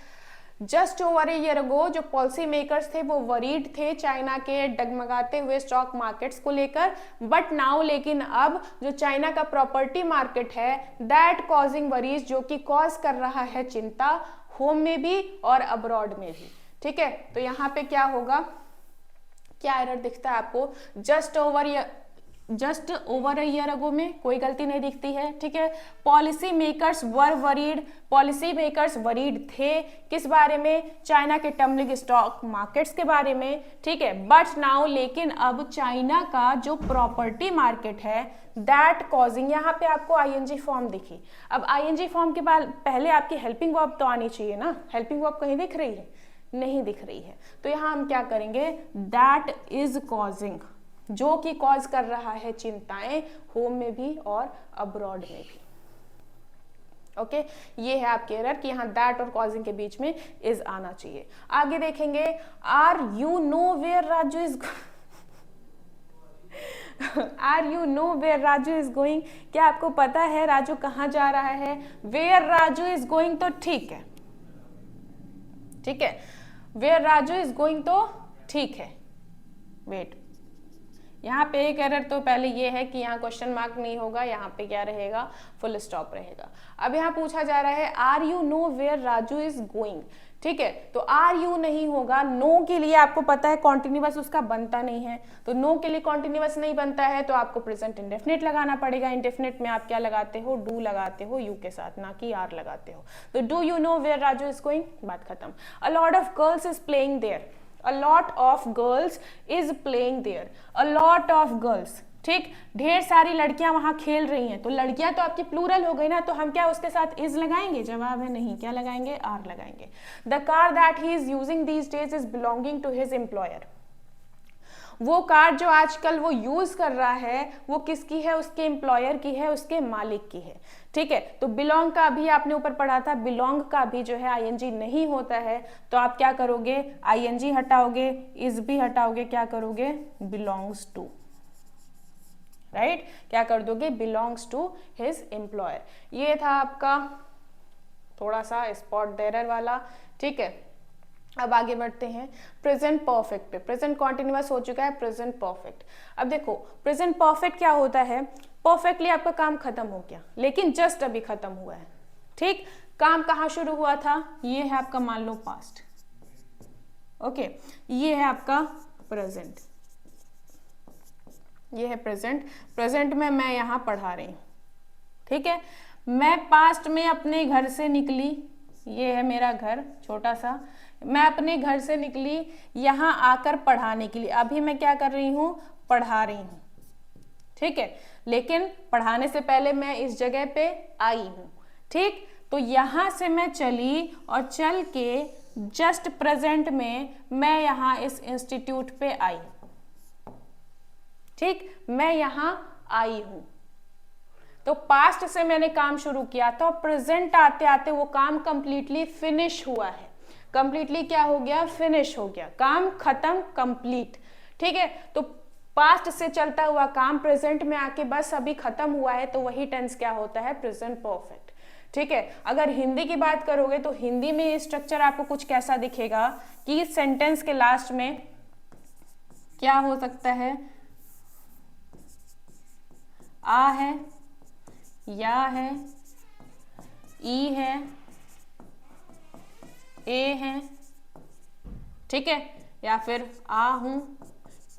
just over a year ago जो policy makers थे वो worried थे China के डगमगाते हुए stock markets को लेकर, but now, लेकिन अब जो चाइना का प्रॉपर्टी मार्केट है दैट कॉजिंग वरीज, जो कि कॉज कर रहा है चिंता, होम में भी और अब्रॉड में भी, ठीक है। तो यहाँ पे क्या होगा, क्या एरर दिखता है आपको, just over just over a year ago में, कोई गलती नहीं दिखती है, ठीक है। पॉलिसी मेकर्स वर वरीड, पॉलिसी मेकर्स वरीड थे किस बारे में, चाइना के टम्बलिंग स्टॉक मार्केट्स के बारे में, ठीक है। बट नाउ, लेकिन अब चाइना का जो प्रॉपर्टी मार्केट है दैट कॉजिंग, यहाँ पे आपको आईएनजी फॉर्म दिखी। अब आईएनजी फॉर्म के बाद पहले आपकी हेल्पिंग वर्ब तो आनी चाहिए ना, हेल्पिंग वर्ब कहीं दिख रही है, नहीं दिख रही है, तो यहाँ हम क्या करेंगे, दैट इज कॉजिंग, जो कि कॉज कर रहा है चिंताएं होम में भी और अब्रॉड में भी। ओके ये है आपके एरर कि यहाँ दैट और कॉजिंग के बीच में इज आना चाहिए। आगे देखेंगे, are you know where Raju is are you know where Raju is going, क्या आपको पता है राजू कहाँ जा रहा है, वेयर राजू इज गोइंग तो ठीक है, ठीक है, वेयर राजू इज गोइंग तो ठीक है। वेट, यहाँ पे एक एरर तो पहले ये है कि यहाँ क्वेश्चन मार्क नहीं होगा, यहाँ पे क्या रहेगा, फुल स्टॉप रहेगा। अब यहाँ पूछा जा रहा है are you know where Raju is going, ठीक है, तो आर यू नहीं होगा, नो के लिए आपको पता है कॉन्टिन्यूअस उसका बनता नहीं है, तो नो के लिए कॉन्टिन्यूअस नहीं बनता है तो आपको प्रेजेंट इंडेफिनिट लगाना पड़ेगा। इंडेफिनिट में आप क्या लगाते हो, डू लगाते हो यू के साथ, ना कि आर लगाते हो। तो do you know where Raju is going, बात खत्म। A lot of girls is playing there, a lot of girls is playing there, a lot of girls, ठीक, ढेर सारी लड़कियां वहां खेल रही हैं, तो लड़कियां तो आपकी प्लूरल हो गई ना, तो हम क्या उसके साथ इज लगाएंगे, जवाब है नहीं, क्या लगाएंगे, आर लगाएंगे। The car that he is using these days is belonging to his employer, वो कार जो आजकल वो यूज कर रहा है वो किसकी है, उसके एम्प्लॉयर की है, उसके मालिक की है, ठीक है। तो बिलोंग का भी आपने ऊपर पढ़ा था, बिलोंग का भी जो है आईएनजी नहीं होता है, तो आप क्या करोगे, आईएनजी हटाओगे, इज भी हटाओगे, क्या करोगे, बिलोंग्स टू, राइट, क्या कर दोगे, बिलोंग्स टू हिज एम्प्लॉयर। ये था आपका थोड़ा सा स्पॉट एरर वाला, ठीक है। अब आगे बढ़ते हैं प्रेजेंट परफेक्ट पे। प्रेजेंट कॉन्टिन्यूअस हो चुका है, प्रेजेंट परफेक्ट। अब देखो प्रेजेंट परफेक्ट क्या होता है, परफेक्टली आपका काम खत्म हो गया, लेकिन जस्ट अभी खत्म हुआ है, ठीक। काम कहाँ शुरू हुआ था, ये है आपका मान लो पास्ट, ओके, ये है आपका प्रेजेंट, ये है प्रेजेंट। प्रेजेंट में मैं यहाँ पढ़ा रही हूँ, ठीक है। मैं पास्ट में अपने घर से निकली, ये है मेरा घर छोटा सा, मैं अपने घर से निकली यहाँ आकर पढ़ाने के लिए, अभी मैं क्या कर रही हूँ, पढ़ा रही हूँ, ठीक है, लेकिन पढ़ाने से पहले मैं इस जगह पे आई हूँ, ठीक। तो यहाँ से मैं चली और चल के जस्ट प्रेजेंट में मैं यहाँ इस इंस्टीट्यूट पे आई, ठीक, मैं यहाँ आई हूँ। तो पास्ट से मैंने काम शुरू किया था और प्रेजेंट आते आते वो काम कंप्लीटली फिनिश हुआ है, कंप्लीटली क्या हो गया, फिनिश हो गया, काम खत्म, कंप्लीट, ठीक है। तो पास्ट से चलता हुआ काम प्रेजेंट में आके बस अभी खत्म हुआ है, तो वही टेंस क्या होता है, प्रेजेंट परफेक्ट, ठीक है। अगर हिंदी की बात करोगे तो हिंदी में स्ट्रक्चर आपको कुछ कैसा दिखेगा कि सेंटेंस के लास्ट में क्या हो सकता है, आ है, या है, ई है, ए है, ठीक है, या फिर आ हूं,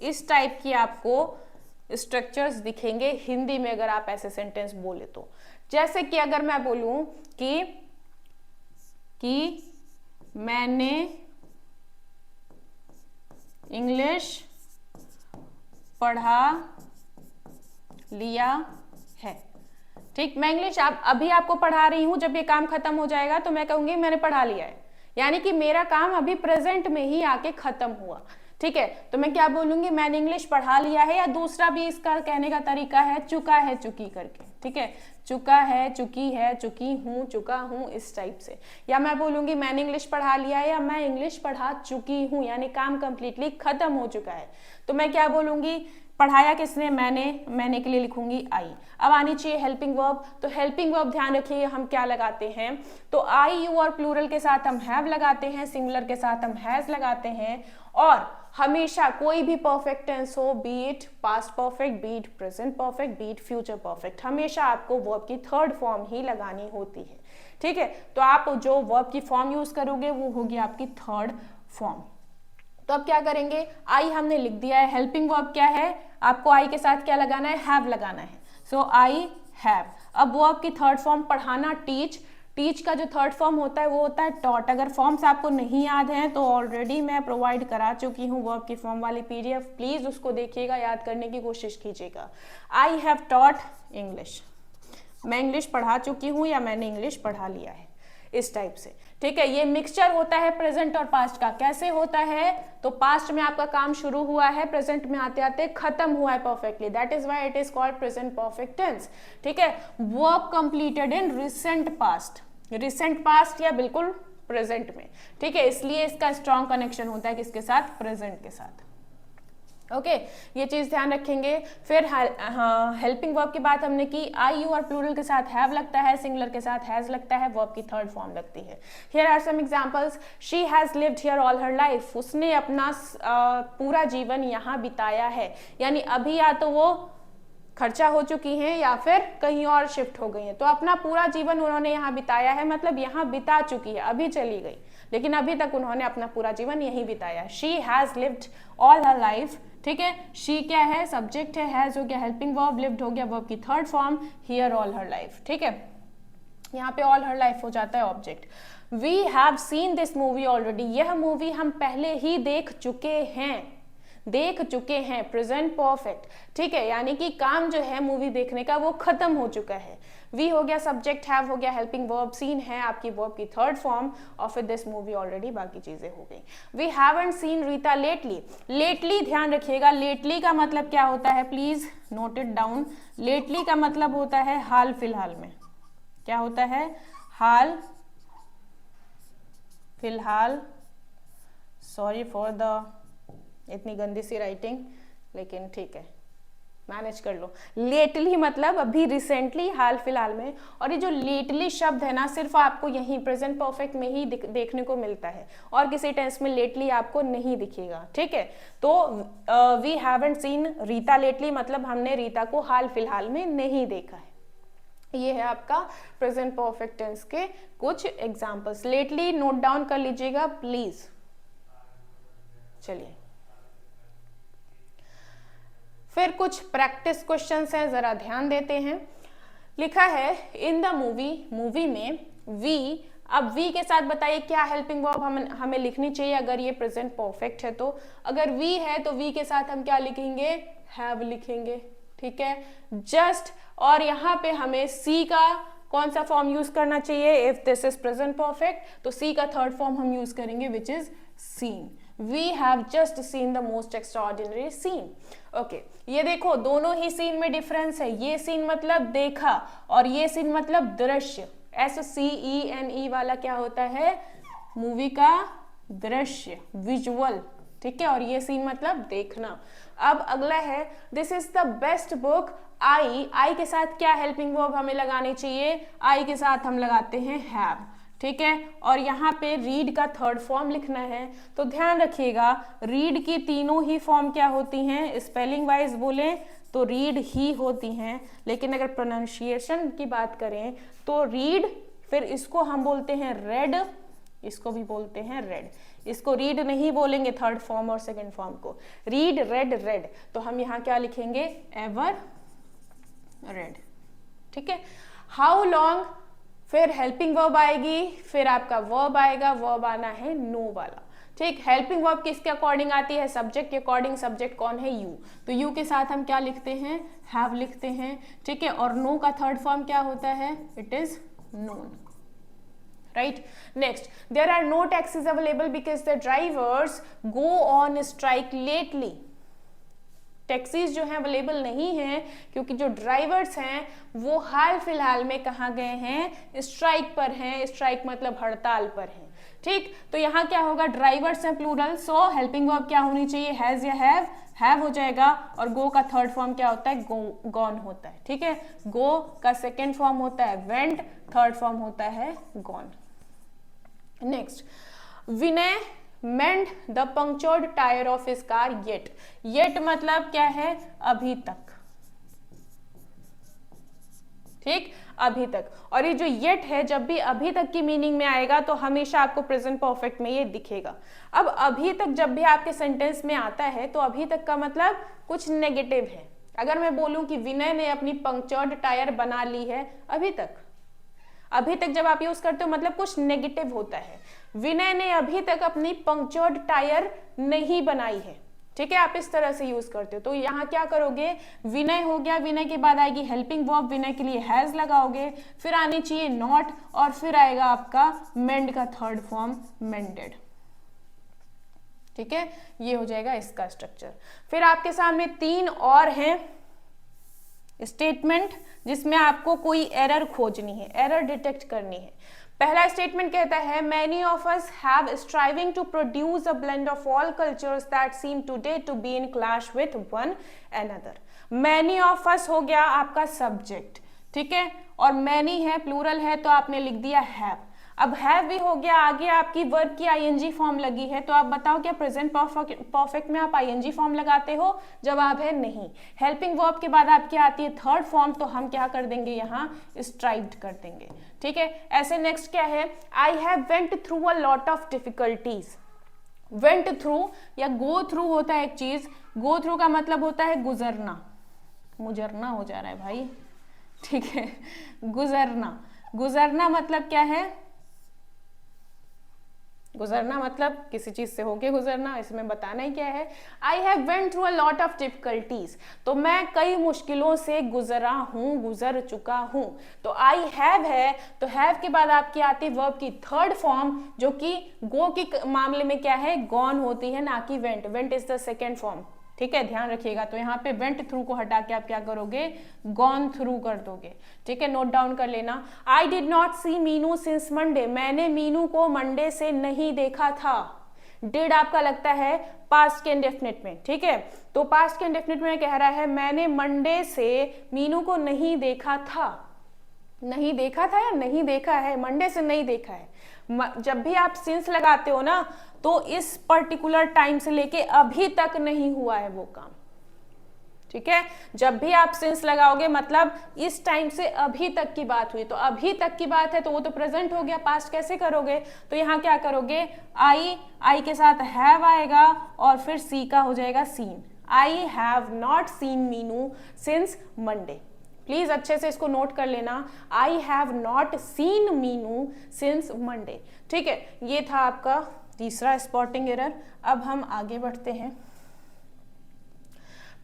इस टाइप की आपको स्ट्रक्चर्स दिखेंगे हिंदी में अगर आप ऐसे सेंटेंस बोले तो। जैसे कि अगर मैं बोलूं कि मैंने इंग्लिश पढ़ा लिया है, ठीक, मैं इंग्लिश अभी आपको पढ़ा रही हूं, जब ये काम खत्म हो जाएगा तो मैं कहूंगी मैंने पढ़ा लिया है, यानी कि मेरा काम अभी प्रेजेंट में ही आके खत्म हुआ, ठीक है। तो मैं क्या बोलूंगी, मैंने इंग्लिश पढ़ा लिया है, या दूसरा भी इसका कहने का तरीका है चुका है, चुकी करके, ठीक है, चुका है, चुकी है, चुकी हूं, चुका हूं, इस टाइप से। या मैं बोलूंगी मैंने इंग्लिश पढ़ा लिया है, या मैं इंग्लिश पढ़ा चुकी हूं, यानी काम कंप्लीटली खत्म हो चुका है, तो मैं क्या बोलूंगी, पढ़ाया किसने, मैंने के लिए लिखूंगी आई। अब आनी चाहिए हेल्पिंग वर्ब, तो हेल्पिंग वर्ब ध्यान रखिए हम क्या लगाते हैं, तो आई, यू और प्लूरल के साथ हम हैव लगाते हैं, सिंगुलर के साथ हम हैज लगाते हैं, और हमेशा कोई भी परफेक्ट टेंस हो, B it past perfect, B it present perfect, B it future perfect, हमेशा आपको वर्ब की थर्ड फॉर्म ही लगानी होती है, ठीक है। तो आप जो वर्ब की फॉर्म यूज करोगे वो होगी आपकी थर्ड फॉर्म। तो अब क्या करेंगे, आई हमने लिख दिया है, हेल्पिंग वर्ब क्या है, आपको आई के साथ क्या लगाना है, हैव लगाना है। सो आई हैव। अब वर्ब की थर्ड फॉर्म पढ़ाना, टीच। टीच का जो थर्ड फॉर्म होता है वो होता है टॉट। अगर फॉर्म्स आपको नहीं याद हैं तो ऑलरेडी मैं प्रोवाइड करा चुकी हूँ वर्ब की फॉर्म वाली पीडीएफ, प्लीज उसको देखिएगा, याद करने की कोशिश कीजिएगा। आई हैव टॉट इंग्लिश, मैं इंग्लिश पढ़ा चुकी हूँ या मैंने इंग्लिश पढ़ा लिया है, इस टाइप से। ठीक है, ये मिक्सचर होता है प्रेजेंट और पास्ट का। कैसे होता है, तो पास्ट में आपका काम शुरू हुआ है, प्रेजेंट में आते आते खत्म हुआ है perfectly, that is why it is called present perfect tense. ठीक है, verb completed in recent past, recent past या बिल्कुल प्रेजेंट में। ठीक है, इसलिए इसका स्ट्रॉन्ग कनेक्शन होता है किसके साथ, प्रेजेंट के साथ। ओके ये चीज ध्यान रखेंगे। फिर हेल्पिंग वर्ब की बात हमने की, आई यू और प्लूरल के साथ हैव लगता है, सिंगुलर के साथ हैज लगता है, वर्ब की थर्ड फॉर्म लगती है। Here are some examples, she has lived here all her life, उसने अपना पूरा जीवन यहाँ बिताया है, यानी अभी या तो वो खर्चा हो चुकी हैं या फिर कहीं और शिफ्ट हो गई हैं, तो अपना पूरा जीवन उन्होंने यहाँ बिताया है, मतलब यहाँ बिता चुकी है, अभी चली गई, लेकिन अभी तक उन्होंने अपना पूरा जीवन यहीं बिताया। She has lived all her life. ठीक है, शी क्या है, सब्जेक्ट है, हैज हो गया हेल्पिंग वर्ब, लिव्ड हो गया वर्ब की third form, here all her life. ठीक है, यहाँ पे ऑल हर लाइफ हो जाता है object. We have seen this movie already, यह मूवी हम पहले ही देख चुके हैं, देख चुके हैं, प्रेजेंट परफेक्ट। ठीक है, यानी कि काम जो है मूवी देखने का वो खत्म हो चुका है। वी हो गया सब्जेक्ट, हैव हो गया हेल्पिंग वर्ब, सीन है आपकी वर्ब की थर्ड फॉर्म, और फिर दिस मूवी ऑलरेडी, बाकी चीजें हो गई। We haven't seen Rita lately, lately ध्यान रखिएगा, लेटली का मतलब क्या होता है, please note it down. Lately का मतलब होता है हाल फिलहाल में। क्या होता है, हाल फिलहाल, सॉरी फॉर द इतनी गंदी सी राइटिंग, लेकिन ठीक है मैनेज कर लो। लेटली मतलब अभी रिसेंटली, हाल फिलहाल में। और ये जो लेटली शब्द है ना, सिर्फ आपको यहीं प्रेजेंट परफेक्ट में ही देखने को मिलता है, और किसी टेंस में लेटली आपको नहीं दिखेगा। ठीक है, तो we haven't seen Rita lately मतलब हमने रीता को हाल फिलहाल में नहीं देखा है। ये है आपका प्रेजेंट परफेक्ट टेंस के कुछ एग्जाम्पल्स। लेटली नोट डाउन कर लीजिएगा प्लीज। चलिए, फिर कुछ प्रैक्टिस क्वेश्चंस हैं, जरा ध्यान देते हैं। लिखा है इन द मूवी, मूवी में वी, अब वी के साथ बताइए क्या हेल्पिंग वर्ब हमें लिखनी चाहिए अगर ये प्रेजेंट परफेक्ट है तो। अगर वी है तो वी के साथ हम क्या लिखेंगे, हैव लिखेंगे। ठीक है, जस्ट, और यहाँ पे हमें सी का कौन सा फॉर्म यूज करना चाहिए, if this is present perfect तो सी का थर्ड फॉर्म हम यूज करेंगे which is seen. We have just seen the most extraordinary scene. Okay, ये देखो दोनों ही सीन में डिफरेंस है। ये सीन मतलब देखा और ये सीन मतलब दृश्य। SCENE वाला क्या होता है, मूवी का दृश्य, विजुअल। ठीक है, और ये सीन मतलब देखना। अब अगला है this is the best book. I के साथ क्या हेल्पिंग वर्ब हमें लगानी चाहिए, आई के साथ हम लगाते हैं हैव। ठीक है, और यहाँ पे रीड का थर्ड फॉर्म लिखना है। तो ध्यान रखिएगा रीड की तीनों ही फॉर्म क्या होती हैं, स्पेलिंग वाइज बोलें तो रीड ही होती हैं, लेकिन अगर प्रोनाउंसिएशन की बात करें तो रीड, फिर इसको हम बोलते हैं रेड, इसको भी बोलते हैं रेड। इसको रीड नहीं बोलेंगे थर्ड फॉर्म और सेकंड फॉर्म को, रीड रेड रेड। तो हम यहाँ क्या लिखेंगे, एवर रेड। ठीक है, हाउ लॉन्ग, फिर हेल्पिंग वर्ब आएगी, फिर आपका वर्ब आएगा, वर्ब आना है नो वाला। ठीक, हेल्पिंग वर्ब किसके अकॉर्डिंग आती है, सब्जेक्ट के अकॉर्डिंग। सब्जेक्ट कौन है, यू, तो यू के साथ हम क्या लिखते हैं, हैव लिखते हैं। ठीक है, और नो का थर्ड फॉर्म क्या होता है, it is known. Right, next, there are no taxis available because the drivers go on strike lately. Taxis जो हैं अवेलेबल नहीं हैं क्योंकि जो ड्राइवर्स हैं वो हाल फिलहाल में कहाँ गए हैं, स्ट्राइक पर हैं। स्ट्राइक मतलब हड़ताल पर हैं। ठीक, तो यहाँ क्या होगा, ड्राइवर्स हैं प्लूरल, सो हेल्पिंग वर्ब क्या होनी चाहिए, हैज या हैव हो जाएगा। और गो का थर्ड फॉर्म क्या होता है, गॉन होता है। ठीक है, गो का सेकेंड फॉर्म होता है वेंट, थर्ड फॉर्म होता है gone. Next, Vinay mend the punctured tyre of his car yet. Yet मतलब क्या है, अभी तक। ठीक, अभी तक। और ये जो येट है जब भी अभी तक की मीनिंग में आएगा तो हमेशा आपको प्रेजेंट परफेक्ट में ये दिखेगा। अब अभी तक जब भी आपके सेंटेंस में आता है तो अभी तक का मतलब कुछ नेगेटिव है। अगर मैं बोलूं कि विनय ने अपनी पंक्चर्ड टायर बना ली है, अभी तक जब आप यूज करते हो मतलब कुछ नेगेटिव होता है। विनय ने अभी तक अपनी पंक्चर्ड टायर नहीं बनाई है, ठीक है, आप इस तरह से यूज करते हो। तो यहाँ क्या करोगे, विनय हो गया, विनय के बाद आएगी हेल्पिंग वर्ब, विनय के लिए हैज लगाओगे, फिर आनी चाहिए नॉट, और फिर आएगा आपका मेंड का थर्ड फॉर्म मेंडेड। ठीक है, ये हो जाएगा इसका स्ट्रक्चर। फिर आपके सामने 3 और हैं स्टेटमेंट जिसमें आपको कोई एरर खोजनी है, एरर डिटेक्ट करनी है। पहला स्टेटमेंट कहता है many of us have striving to produce a blend of all cultures that seem today to be in clash with one another. Many of us हो गया आपका सब्जेक्ट, ठीक है, और मैनी है, प्लूरल है, तो आपने लिख दिया हैव। अब हैव भी हो गया, आगे आपकी वर्ब की आईएनजी फॉर्म लगी है, तो आप बताओ क्या प्रेजेंट परफेक्ट में आप आईएनजी फॉर्म लगाते हो? जवाब है नहीं। हेल्पिंग वर्ब के बाद आपकी आती है थर्ड फॉर्म, तो हम क्या कर देंगे यहाँ स्ट्राइव्ड कर देंगे। ठीक है, ऐसे नेक्स्ट क्या है, I have went through a lot of difficulties. Went through या गो थ्रू होता है एक चीज, गो थ्रू का मतलब होता है गुजरना, मुजरना हो जा रहा है भाई, ठीक है, गुजरना। गुजरना मतलब क्या है? गुजरना मतलब किसी चीज से होके गुजरना, इसमें बताना ही क्या है। I have went through a lot of difficulties, तो मैं कई मुश्किलों से गुजरा हूं, गुजर चुका हूं। तो आई हैव है, तो हैव के बाद आपकी आती है वर्ब की थर्ड फॉर्म, जो कि गो के मामले में क्या है, गॉन होती है, ना कि went. Went is the second form, ठीक है, ध्यान रखिएगा। तो यहाँ पे वेंट थ्रू को हटा के आप क्या करोगे, गॉन थ्रू कर दोगे। ठीक है, नोट डाउन कर लेना। I did not see Meenu since Monday, मैंने मीनू को मंडे से नहीं देखा था। डिड आपका लगता है पास्ट के इंडेफिनिट में, ठीक है, तो पास्ट के इंडेफिनिट में कह रहा है मैंने मंडे से मीनू को नहीं देखा था। नहीं देखा था या नहीं देखा है, मंडे से नहीं देखा है। जब भी आप सिंस लगाते हो ना, तो इस पर्टिकुलर टाइम से लेके अभी तक नहीं हुआ है वो काम। ठीक है, जब भी आप सिंस लगाओगे मतलब इस टाइम से अभी तक की बात हुई, तो अभी तक की बात है तो वो तो प्रेजेंट हो गया, पास्ट कैसे करोगे? तो यहाँ क्या करोगे, आई के साथ हैव आएगा और फिर सी का हो जाएगा seen. I have not seen Meenu since Monday. Please अच्छे से इसको नोट कर लेना, I have not seen Meenu since Monday. ठीक है, ये था आपका तीसरा स्पॉटिंग एरर। अब हम आगे बढ़ते हैं।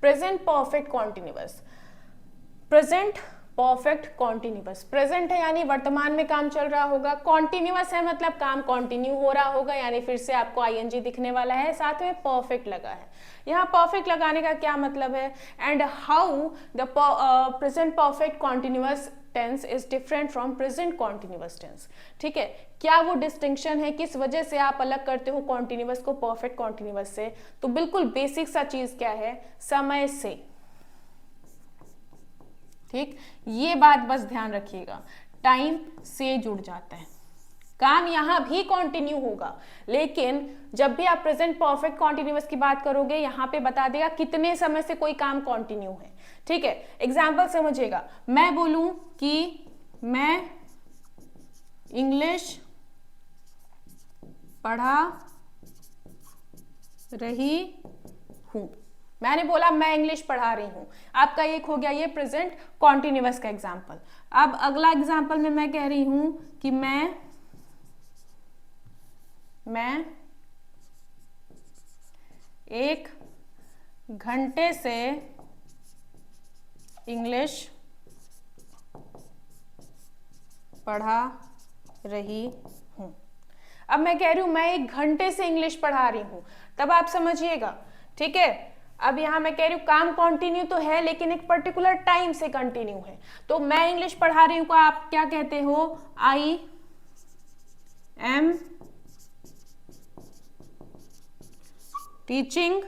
Present perfect continuous. Present perfect continuous, present है यानी वर्तमान में काम चल रहा होगा, कॉन्टिन्यूअस है मतलब काम कंटिन्यू हो रहा होगा, यानी फिर से आपको आईएनजी दिखने वाला है, साथ में परफेक्ट लगा है। यहाँ परफेक्ट लगाने का क्या मतलब है, and how the present perfect continuous tense is different from present continuous tense. ठीक है, क्या वो डिस्टिंक्शन है, किस वजह से आप अलग करते हो कॉन्टिन्यूअस को परफेक्ट कॉन्टिन्यूअस से? तो बिल्कुल बेसिक सा चीज क्या है, समय से। ठीक, ये बात बस ध्यान रखिएगा, टाइम से जुड़ जाता है, काम यहां भी कंटिन्यू होगा, लेकिन जब भी आप प्रेजेंट परफेक्ट कॉन्टिन्यूअस की बात करोगे यहां पे बता देगा कितने समय से कोई काम कंटिन्यू है। ठीक है, एग्जाम्पल समझिएगा, मैं बोलूं कि मैं इंग्लिश पढ़ा रही हूं, मैंने बोला मैं इंग्लिश पढ़ा रही हूं, आपका एक हो गया ये प्रेजेंट कॉन्टिन्यूअस का एग्जाम्पल। अब अगला एग्जाम्पल में मैं कह रही हूं कि मैं एक घंटे से इंग्लिश पढ़ा रही हूं। अब मैं कह रही हूं मैं एक घंटे से इंग्लिश पढ़ा रही हूं, तब आप समझिएगा। ठीक है, अब यहां मैं कह रही हूं काम कंटिन्यू तो है लेकिन एक पर्टिकुलर टाइम से कंटिन्यू है, तो मैं इंग्लिश पढ़ा रही हूं को आप क्या कहते हो, आई एम टीचिंग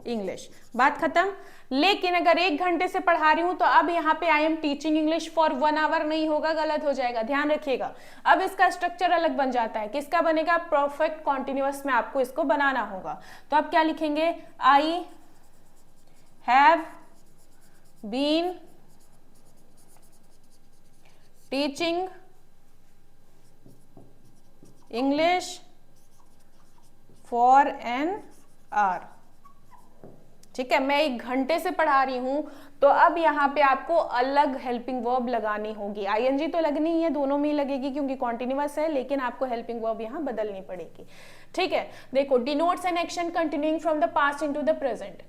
इंग्लिश, बात खत्म। लेकिन अगर एक घंटे से पढ़ा रही हूं तो अब यहाँ पे I am teaching English for 1 hour नहीं होगा, गलत हो जाएगा, ध्यान रखिएगा। अब इसका स्ट्रक्चर अलग बन जाता है, किसका बनेगा, परफेक्ट कॉन्टिन्यूअस में आपको इसको बनाना होगा। तो आप क्या लिखेंगे, I have been teaching English for an hour. ठीक है, मैं 1 घंटे से पढ़ा रही हूं, तो अब यहाँ पे आपको अलग हेल्पिंग वर्ब लगानी होगी। आईएनजी तो लगनी ही है, दोनों में ही लगेगी क्योंकि कॉन्टिन्यूअस है, लेकिन आपको हेल्पिंग वर्ब यहाँ बदलनी पड़ेगी। ठीक है, देखो, denotes an action continuing from the past into the present.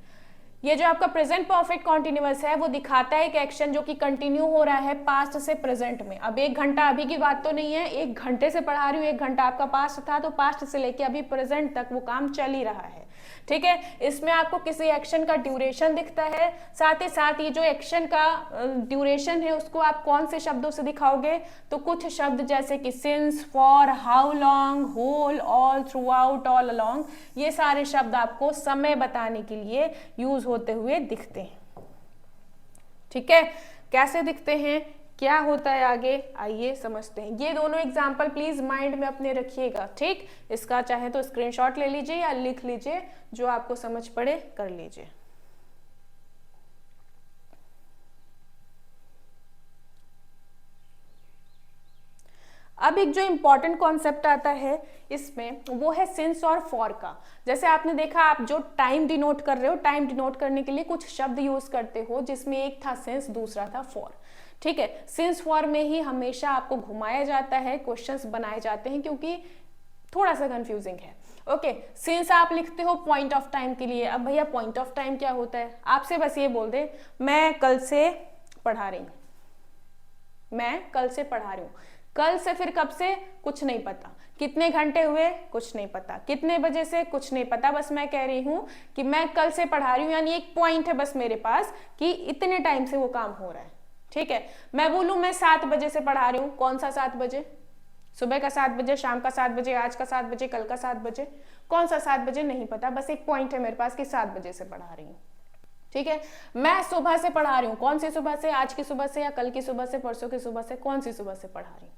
ये जो आपका प्रेजेंट परफेक्ट कॉन्टिन्यूअस है वो दिखाता है एक एक्शन जो कि कंटिन्यू हो रहा है पास्ट से प्रेजेंट में। अब 1 घंटा अभी की बात तो नहीं है, 1 घंटे से पढ़ा रही हूँ, 1 घंटा आपका पास्ट था, तो पास्ट से लेके अभी प्रेजेंट तक वो काम चल ही रहा है। ठीक है, इसमें आपको किसी एक्शन का ड्यूरेशन दिखता है, साथ ही साथ ये जो एक्शन का ड्यूरेशन है उसको आप कौन से शब्दों से दिखाओगे, तो कुछ शब्द जैसे कि since, for, how long, whole, all, throughout, all along, ये सारे शब्द आपको समय बताने के लिए यूज होते हुए दिखते हैं। ठीक है, कैसे दिखते हैं, क्या होता है आगे, आइए समझते हैं। ये दोनों एग्जाम्पल प्लीज माइंड में अपने रखिएगा। ठीक, इसका चाहे तो स्क्रीनशॉट ले लीजिए या लिख लीजिए, जो आपको समझ पड़े कर लीजिए। अब एक जो इंपॉर्टेंट कॉन्सेप्ट आता है इसमें, वो है सिंस और फॉर का। जैसे आपने देखा, आप जो टाइम डिनोट कर रहे हो, टाइम डिनोट करने के लिए कुछ शब्द यूज करते हो, जिसमें एक था सिंस, दूसरा था फॉर। ठीक है, सिंस फॉर में ही हमेशा आपको घुमाया जाता है, क्वेश्चंस बनाए जाते हैं, क्योंकि थोड़ा सा कंफ्यूजिंग है। ओके, सिंस आप लिखते हो पॉइंट ऑफ टाइम के लिए। अब भैया पॉइंट ऑफ टाइम क्या होता है, आपसे बस ये बोल दे मैं कल से पढ़ा रही हूँ, मैं कल से पढ़ा रही हूँ, कल से फिर कब से कुछ नहीं पता, कितने घंटे हुए कुछ नहीं पता, कितने बजे से कुछ नहीं पता, बस मैं कह रही हूं कि मैं कल से पढ़ा रही हूं, यानी एक पॉइंट है बस मेरे पास कि इतने टाइम से वो काम हो रहा है। ठीक है, मैं बोलूं मैं 7 बजे से पढ़ा रही हूं, कौन सा 7 बजे, सुबह का 7 बजे, शाम का 7 बजे, आज का 7 बजे, कल का 7 बजे, कौन सा 7 बजे नहीं पता, बस एक पॉइंट है मेरे पास कि 7 बजे से पढ़ा रही हूँ। ठीक है, मैं सुबह से पढ़ा रही हूँ, कौन सी सुबह से, आज की सुबह से या कल की सुबह से, परसों की सुबह से, कौन सी सुबह से पढ़ा रही हूँ,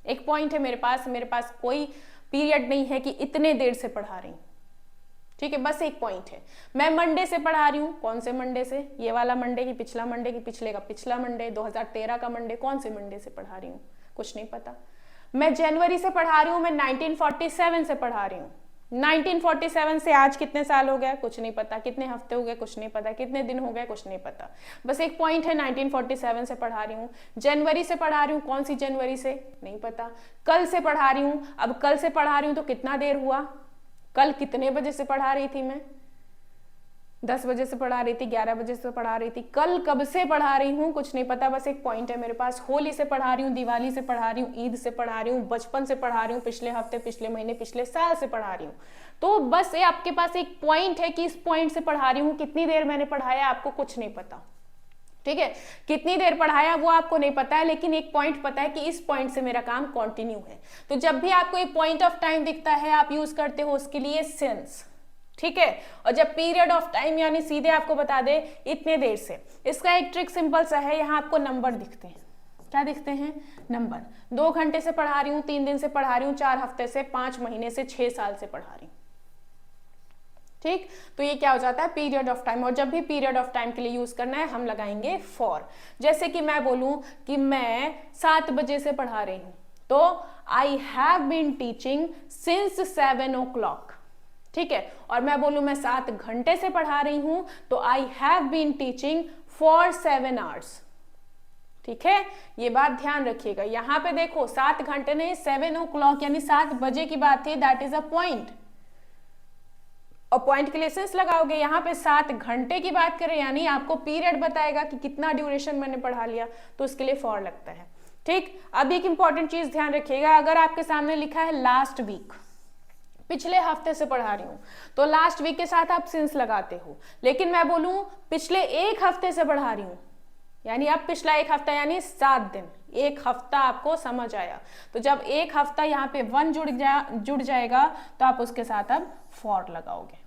एक पॉइंट है मेरे पास कोई पीरियड नहीं है कि इतने देर से पढ़ा रही हूँ। ठीक है, बस एक पॉइंट है। मैं मंडे से पढ़ा रही हूँ, कौन से मंडे से, ये वाला मंडे की पिछला मंडे की पिछले का पिछला मंडे, 2013 का मंडे, कौन से मंडे से पढ़ा रही हूँ, कुछ नहीं पता। मैं जनवरी से पढ़ा रही हूँ, मैं 1947 से पढ़ा रही हूँ, 1947 से आज कितने साल हो गया, कुछ नहीं पता, कितने हफ्ते हो गए, कुछ नहीं पता, कितने दिन हो गए, कुछ नहीं पता, बस एक पॉइंट है 1947 से पढ़ा रही हूँ। जनवरी से पढ़ा रही हूँ, कौन सी जनवरी से, नहीं पता। कल से पढ़ा रही हूँ, अब कल से पढ़ा रही हूँ तो कितना देर हुआ, कल कितने बजे से पढ़ा रही थी मैं, 10 बजे से पढ़ा रही थी, 11 बजे से पढ़ा रही थी, कल कब से पढ़ा रही हूँ, कुछ नहीं पता, बस एक पॉइंट है मेरे पास। होली से पढ़ा रही हूँ, दिवाली से पढ़ा रही हूँ, ईद से पढ़ा रही हूँ, बचपन से पढ़ा रही हूँ, पिछले हफ्ते, पिछले महीने, पिछले साल से पढ़ा रही हूँ, तो बस ये आपके पास एक पॉइंट है कि इस पॉइंट से पढ़ा रही हूँ, कितनी देर मैंने पढ़ाया आपको कुछ नहीं पता। ठीक है, कितनी देर पढ़ाया वो आपको नहीं पता है, लेकिन एक पॉइंट पता है कि इस पॉइंट से मेरा काम कंटिन्यू है। तो जब भी आपको एक पॉइंट ऑफ टाइम दिखता है, आप यूज करते हो उसके लिए सिंस। ठीक है, और जब पीरियड ऑफ टाइम यानी सीधे आपको बता दे इतने देर से, इसका एक ट्रिक सिंपल सा है, यहाँ आपको नंबर दिखते हैं, क्या दिखते हैं, नंबर। 2 घंटे से पढ़ा रही हूँ, 3 दिन से पढ़ा रही हूँ, 4 हफ्ते से, 5 महीने से, 6 साल से पढ़ा रही हूँ। ठीक, तो ये क्या हो जाता है, पीरियड ऑफ टाइम। और जब भी पीरियड ऑफ टाइम के लिए यूज करना है, हम लगाएंगे फॉर। जैसे कि मैं बोलूं कि मैं 7 बजे से पढ़ा रही हूं, तो I have been teaching since 7 o'clock। ठीक है, और मैं बोलूं मैं 7 घंटे से पढ़ा रही हूं, तो I have been teaching for 7 hours। ठीक है, ये बात ध्यान रखिएगा। यहां पे देखो 7 घंटे नहीं, 7 o'clock यानी 7 बजे की बात थी, दैट इज अ पॉइंट, और पॉइंट के लिए सिंस लगाओगे। यहाँ पे 7 घंटे की बात करें, यानी आपको पीरियड बताएगा कि कितना ड्यूरेशन मैंने पढ़ा लिया, तो उसके लिए फॉर लगता है। ठीक, अब एक इंपॉर्टेंट चीज ध्यान रखिएगा, अगर आपके सामने लिखा है लास्ट वीक, पिछले हफ्ते से पढ़ा रही हूं, तो लास्ट वीक के साथ आप सिंस लगाते हो। लेकिन मैं बोलूं पिछले 1 हफ्ते से पढ़ा रही हूं, यानी अब पिछला 1 हफ्ता यानी 7 दिन, 1 हफ्ता आपको समझ आया। तो जब 1 हफ्ता यहाँ पे 1 जुड़ जाएगा, तो आप उसके साथ अब फॉर लगाओगे।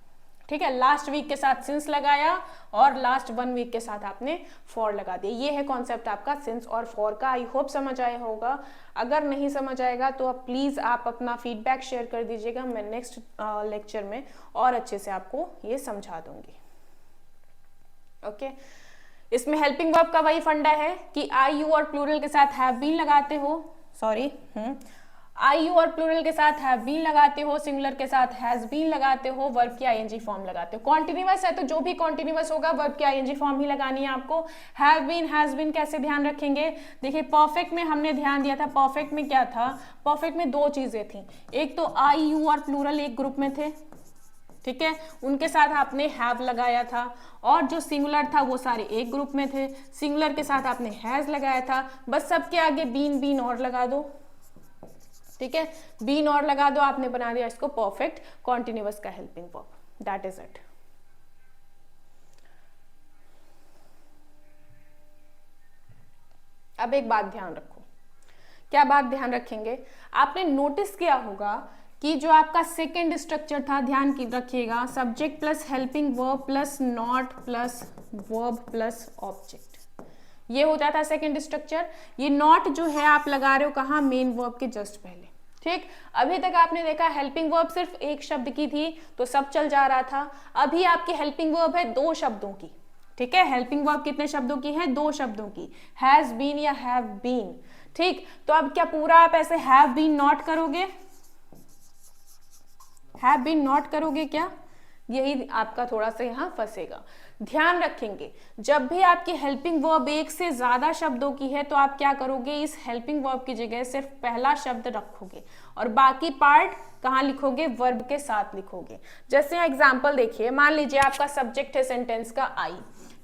ठीक है, लास्ट वीक के साथ सिंस लगाया और लास्ट 1 वीक के साथ आपने फॉर लगा दिया। ये है कॉन्सेप्ट आपका सिंस और फॉर का। आई होप समझ आया होगा। अगर नहीं समझ आएगा तो आप प्लीज आप अपना फीडबैक शेयर कर दीजिएगा, मैं नेक्स्ट लेक्चर में और अच्छे से आपको ये समझा दूंगी। ओके, इसमें हेल्पिंग वर्ब का वही फंडा है कि आई यू और प्लूरल के साथ हैव बीन लगाते हो, सॉरी आई यू और प्लूरल के साथ हैव बीन लगाते हो, सिंगुलर के साथ हैज बीन लगाते हो, वर्ब की आईएनजी फॉर्म लगाते हो। कॉन्टिन्यूअस है तो जो भी कॉन्टिन्यूअस होगा वर्ब की आईएनजी फॉर्म ही लगानी है आपको। हैव बीन, हैज बीन कैसे ध्यान रखेंगे? देखिए परफेक्ट में हमने ध्यान दिया था, परफेक्ट में क्या था, परफेक्ट में दो चीजें थी, एक तो आई यू और प्लूरल एक ग्रुप में थे, ठीक है, उनके साथ आपने हैव लगाया था, और जो सिंगुलर था वो सारे एक ग्रुप में थे, सिंगुलर के साथ आपने हैज लगाया था, बस सबके आगे बीन बीन और लगा दो, ठीक है, बीन और लगा दो, आपने बना दिया इसको परफेक्ट कॉन्टिन्यूअस का helping verb, that is it. अब एक बात ध्यान रखो, क्या बात ध्यान रखेंगे, आपने नोटिस किया होगा कि जो आपका सेकेंड स्ट्रक्चर था, ध्यान की रखिएगा, subject plus helping verb plus not plus verb plus object, ये हो जाता है सेकेंड स्ट्रक्चर। ये नॉट जो है आप लगा रहे हो कहाँ, मेन वर्ब के जस्ट पहले, ठीक। अभी तक आपने देखा हेल्पिंग वर्ब सिर्फ एक शब्द की थी तो सब चल जा रहा था, अभी आपकी हेल्पिंग वर्ब है दो शब्दों की, ठीक है, हेल्पिंग वर्ब कितने शब्दों की है, दो शब्दों की, हैज बीन या हैव बीन, ठीक। तो अब क्या पूरा आप ऐसे हैव बीन नॉट करोगे, हैव बीन नॉट करोगे क्या, यही आपका थोड़ा सा यहाँ फंसेगा। ध्यान रखेंगे जब भी आपकी हेल्पिंग वर्ब एक से ज्यादा शब्दों की है तो आप क्या करोगे, इस हेल्पिंग वर्ब की जगह सिर्फ पहला शब्द रखोगे और बाकी पार्ट कहाँ लिखोगे, वर्ब के साथ लिखोगे। जैसे एग्जांपल देखिए, मान लीजिए आपका सब्जेक्ट है सेंटेंस का आई,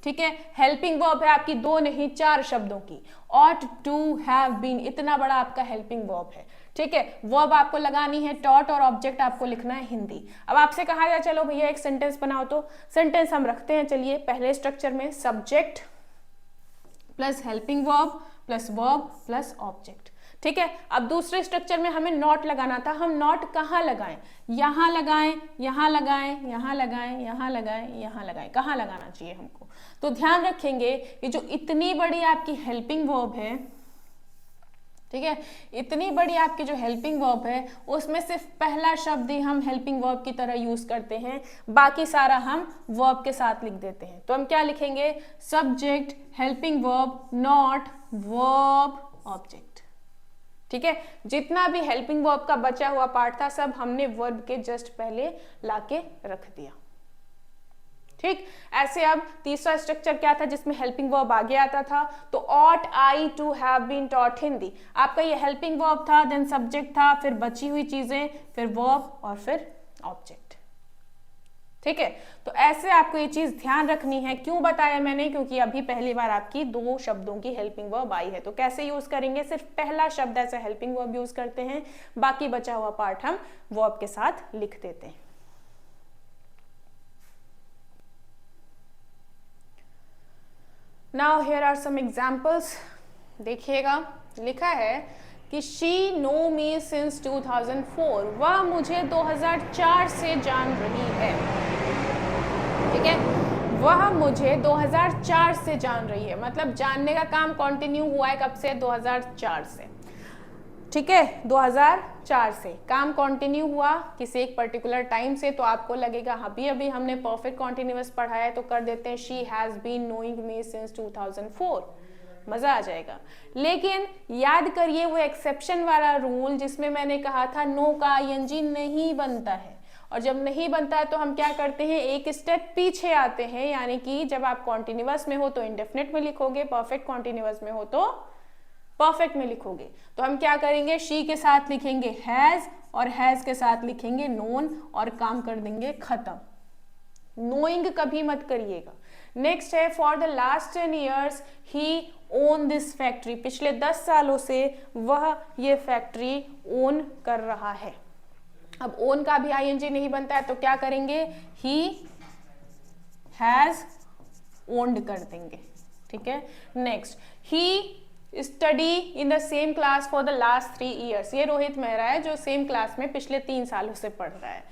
ठीक है, हेल्पिंग वर्ब है आपकी दो नहीं चार शब्दों की, ऑट टू हैव बीन, इतना बड़ा आपका हेल्पिंग वर्ब है, ठीक है, वर्ब आपको लगानी है टॉट और ऑब्जेक्ट आपको लिखना है हिंदी। अब आपसे कहा जाए चलो भैया एक सेंटेंस बनाओ, तो सेंटेंस हम रखते हैं, चलिए पहले स्ट्रक्चर में subject plus helping verb plus verb plus object, ठीक है। अब दूसरे स्ट्रक्चर में हमें नॉट लगाना था, हम नॉट कहाँ लगाएं, यहाँ लगाएं, यहाँ लगाएं, यहाँ लगाएं, यहाँ लगाएं, यहाँ लगाएं, कहाँ लगाना चाहिए हमको, तो ध्यान रखेंगे कि जो इतनी बड़ी आपकी हेल्पिंग वर्ब है, ठीक है, इतनी बड़ी आपकी जो हेल्पिंग वर्ब है उसमें सिर्फ पहला शब्द ही हम हेल्पिंग वर्ब की तरह यूज करते हैं, बाकी सारा हम वर्ब के साथ लिख देते हैं। तो हम क्या लिखेंगे, subject helping verb not verb object, ठीक है। जितना भी हेल्पिंग वर्ब का बचा हुआ पार्ट था सब हमने वर्ब के जस्ट पहले लाके रख दिया, ठीक। ऐसे अब तीसरा स्ट्रक्चर क्या था जिसमें हेल्पिंग वर्ब आगे आता था, तो ought I to have been taught Hindi, आपका ये हेल्पिंग वर्ब था, देन सब्जेक्ट था, फिर बची हुई चीजें, फिर वर्ब और फिर ऑब्जेक्ट, ठीक है। तो ऐसे आपको ये चीज ध्यान रखनी है। क्यों बताया मैंने, क्योंकि अभी पहली बार आपकी दो शब्दों की हेल्पिंग वर्ब आई है, तो कैसे यूज करेंगे, सिर्फ पहला शब्द ऐसे हेल्पिंग वर्ब यूज करते हैं, बाकी बचा हुआ पार्ट हम वर्ब के साथ लिख देते हैं। Now here are some examples, देखिएगा, लिखा है कि she know me since 2004, वह मुझे 2004 से जान रही है, ठीक है, वह मुझे 2004 से जान रही है, मतलब जानने का काम कंटिन्यू हुआ है कब से, 2004 से, ठीक है, 2004 से काम कंटिन्यू हुआ किसी एक पर्टिकुलर टाइम से, तो आपको लगेगा अभी अभी हमने परफेक्ट कॉन्टिन्यूअस पढ़ा है तो कर देते हैं she has been knowing me since 2004, मजा आ जाएगा। लेकिन याद करिए वो एक्सेप्शन वाला रूल जिसमें मैंने कहा था नो का आईएनजी नहीं बनता है, और जब नहीं बनता है तो हम क्या करते हैं, एक स्टेप पीछे आते हैं, यानी कि जब आप कॉन्टिन्यूअस में हो तो इंडेफिनिट में लिखोगे, परफेक्ट कॉन्टिन्यूअस में हो तो परफेक्ट में लिखोगे। तो हम क्या करेंगे, शी के साथ लिखेंगे हैज और हैज के साथ लिखेंगे नोन और काम कर देंगे खत्म, नोइंग कभी मत करिएगा। नेक्स्ट है for the last 10 years he own this factory, पिछले 10 सालों से वह ये फैक्ट्री ओन कर रहा है। अब ओन का भी आईएनजी नहीं बनता है तो क्या करेंगे, ही हैज ओन्ड कर देंगे, ठीक है। Next he study in the same class for the last 3 years, ये रोहित मेहरा है जो सेम क्लास में पिछले 3 सालों से पढ़ रहा है,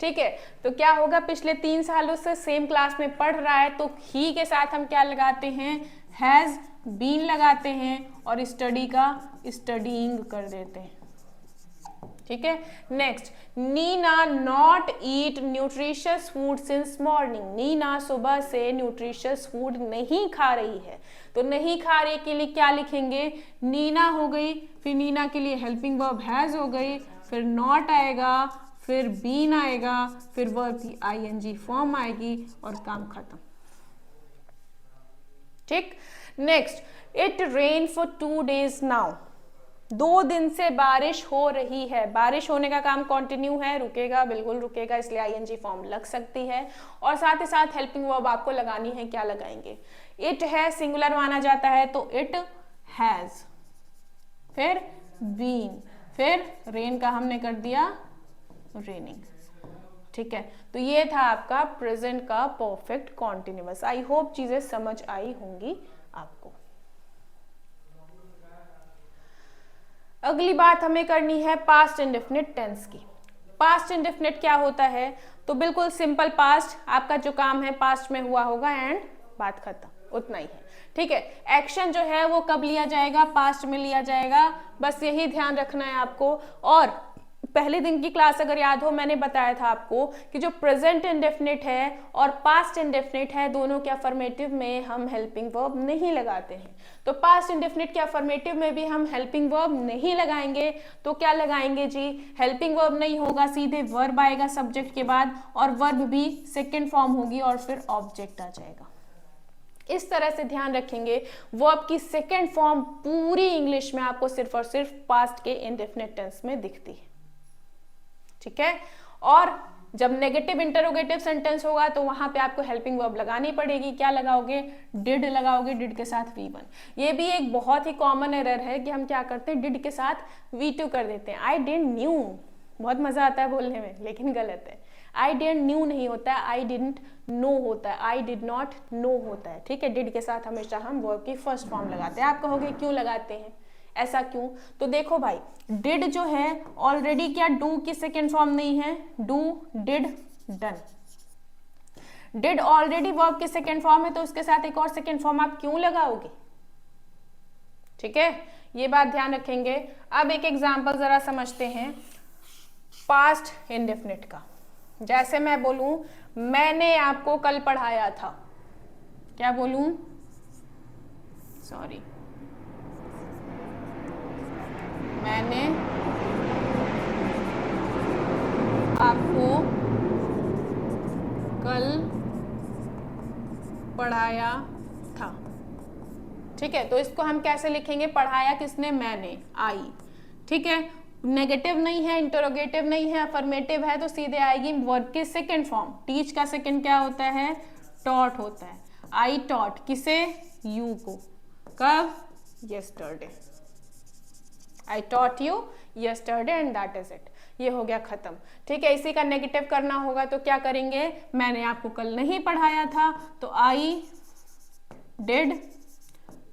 ठीक है। तो क्या होगा, पिछले 3 सालों से सेम क्लास में पढ़ रहा है तो ही के साथ हम क्या लगाते हैं, हैज बीन लगाते हैं और स्टडी का स्टडीइंग कर देते हैं, ठीक है। Next, Nina not eat nutritious food since morning. Nina सुबह से न्यूट्रिशियस फूड नहीं खा रही है। तो नहीं खा रही के लिए क्या लिखेंगे, नीना हो गई, फिर नीना के लिए हेल्पिंग वर्ब हैज हो गई, फिर नॉट आएगा, फिर बीन आएगा, फिर वर्ब की आईएनजी फॉर्म आएगी और काम खत्म। ठीक। Next, it rain for 2 days now. 2 दिन से बारिश हो रही है। बारिश होने का काम कंटिन्यू है, रुकेगा, बिल्कुल रुकेगा, इसलिए आईएनजी फॉर्म लग सकती है। और साथ ही साथ हेल्पिंग वर्ब आपको लगानी है, क्या लगाएंगे, इट है, सिंगुलर माना जाता है तो इट हैज, फिर बीन, फिर रेन का हमने कर दिया रेनिंग। ठीक है, तो ये था आपका प्रेजेंट का परफेक्ट कॉन्टिन्यूअस। आई होप चीजें समझ आई होंगी आपको। अगली बात हमें करनी है पास्ट इंडेफिनिट टेंस की। पास्ट इंडेफिनिट क्या होता है, तो बिल्कुल सिंपल पास्ट, आपका जो काम है पास्ट में हुआ होगा एंड बात खत्म, उतना ही है। ठीक है, एक्शन जो है वो कब लिया जाएगा, पास्ट में लिया जाएगा, बस यही ध्यान रखना है आपको। और पहले दिन की क्लास अगर याद हो, मैंने बताया था आपको कि जो प्रेजेंट इंडेफिनिट है और पास्ट इंडेफिनिट है, दोनों के अफर्मेटिव में हम हेल्पिंग वर्ब नहीं लगाते हैं। तो पास्ट इंडेफिनिट के अफर्मेटिव में भी हम हेल्पिंग वर्ब नहीं लगाएंगे, तो क्या लगाएंगे जी, हेल्पिंग वर्ब नहीं होगा, सीधे वर्ब आएगा सब्जेक्ट के बाद, और वर्ब भी सेकेंड फॉर्म होगी और फिर ऑब्जेक्ट आ जाएगा। इस तरह से ध्यान रखेंगे, वर्ब की सेकेंड फॉर्म पूरी इंग्लिश में आपको सिर्फ और सिर्फ पास्ट के इंडेफिनिट टेंस में दिखती है। ठीक है, और जब नेगेटिव इंटरोगेटिव सेंटेंस होगा तो वहां पे आपको हेल्पिंग वर्ब लगानी पड़ेगी। क्या लगाओगे, डिड लगाओगे, डिड के साथ V1। ये भी एक बहुत ही कॉमन एरर है कि हम क्या करते हैं, डिड के साथ V2 कर देते हैं। आई डिडंट न्यू, बहुत मजा आता है बोलने में, लेकिन गलत है। आई डिडंट न्यू नहीं होता है, आई डिडंट नो होता है, आई डिड नॉट नो होता है। ठीक है, डिड के साथ हमेशा हम वर्ब की फर्स्ट फॉर्म लगाते हैं। आप कहोगे क्यों लगाते हैं, ऐसा क्यों, तो देखो भाई, डिड जो है ऑलरेडी क्या डू की सेकेंड फॉर्म नहीं है, do, did, done. Did already verb की सेकेंड फॉर्म है, तो उसके साथ एक और सेकेंड फॉर्म आप क्यों लगाओगे। ठीक है, ये बात ध्यान रखेंगे। अब एक एग्जांपल जरा समझते हैं पास्ट इंडेफिनिट का। जैसे मैं बोलूं, मैंने आपको कल पढ़ाया था, क्या बोलूं, सॉरी, मैंने आपको कल पढ़ाया था। ठीक है, तो इसको हम कैसे लिखेंगे, पढ़ाया किसने, मैंने, आई। ठीक है, नेगेटिव नहीं है, इंटरोगेटिव नहीं है, अफर्मेटिव है, तो सीधे आएगी वर्ब की सेकेंड फॉर्म। टीच का सेकेंड क्या होता है, टॉट होता है। आई टॉट किसे, यू को, कब, yesterday. I taught you yesterday and that is it। ये हो गया खत्म। ठीक है, इसी का नेगेटिव करना होगा तो क्या करेंगे, मैंने आपको कल नहीं पढ़ाया था, तो I did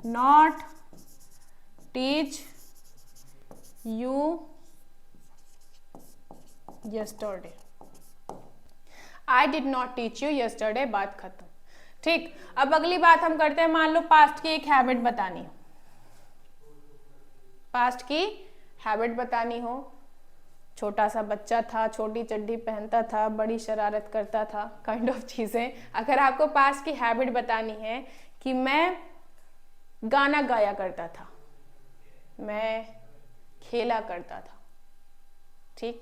not teach you yesterday। I did not teach you yesterday, बात खत्म। ठीक, अब अगली बात हम करते हैं, मान लो पास्ट की एक हैबिट बतानी हो, पास्ट की हैबिट बतानी हो। छोटा सा बच्चा था, छोटी चड्डी पहनता था, बड़ी शरारत करता था, काइंड ऑफ चीजें। अगर आपको पास्ट की हैबिट बतानी है कि मैं गाना गाया करता था, मैं खेला करता था, ठीक,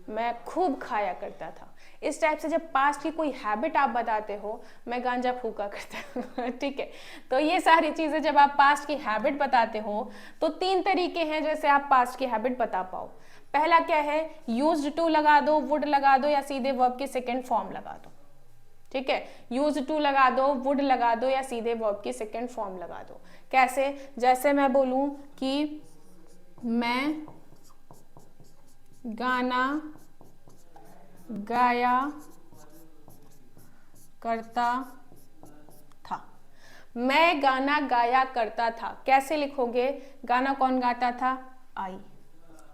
मैं खूब खाया करता था, इस टाइप से जब पास्ट की कोई हैबिट आप बताते हो, मैं गांजा फूका करता हूँ, ठीक है, तो ये सारी चीजें जब आप पास्ट की हैबिट बताते हो तो 3 तरीके हैं जैसे आप पास्ट की हैबिट बता पाओ। पहला क्या है, यूज्ड टू लगा दो, वुड लगा दो, या सीधे वर्ब की सेकेंड फॉर्म लगा दो। ठीक है, यूज्ड टू लगा दो, वुड लगा दो, या सीधे वर्ब की सेकेंड फॉर्म लगा दो। कैसे, जैसे मैं बोलूं कि मैं गाना गाया करता था, मैं गाना गाया करता था, कैसे लिखोगे, गाना कौन गाता था, आई।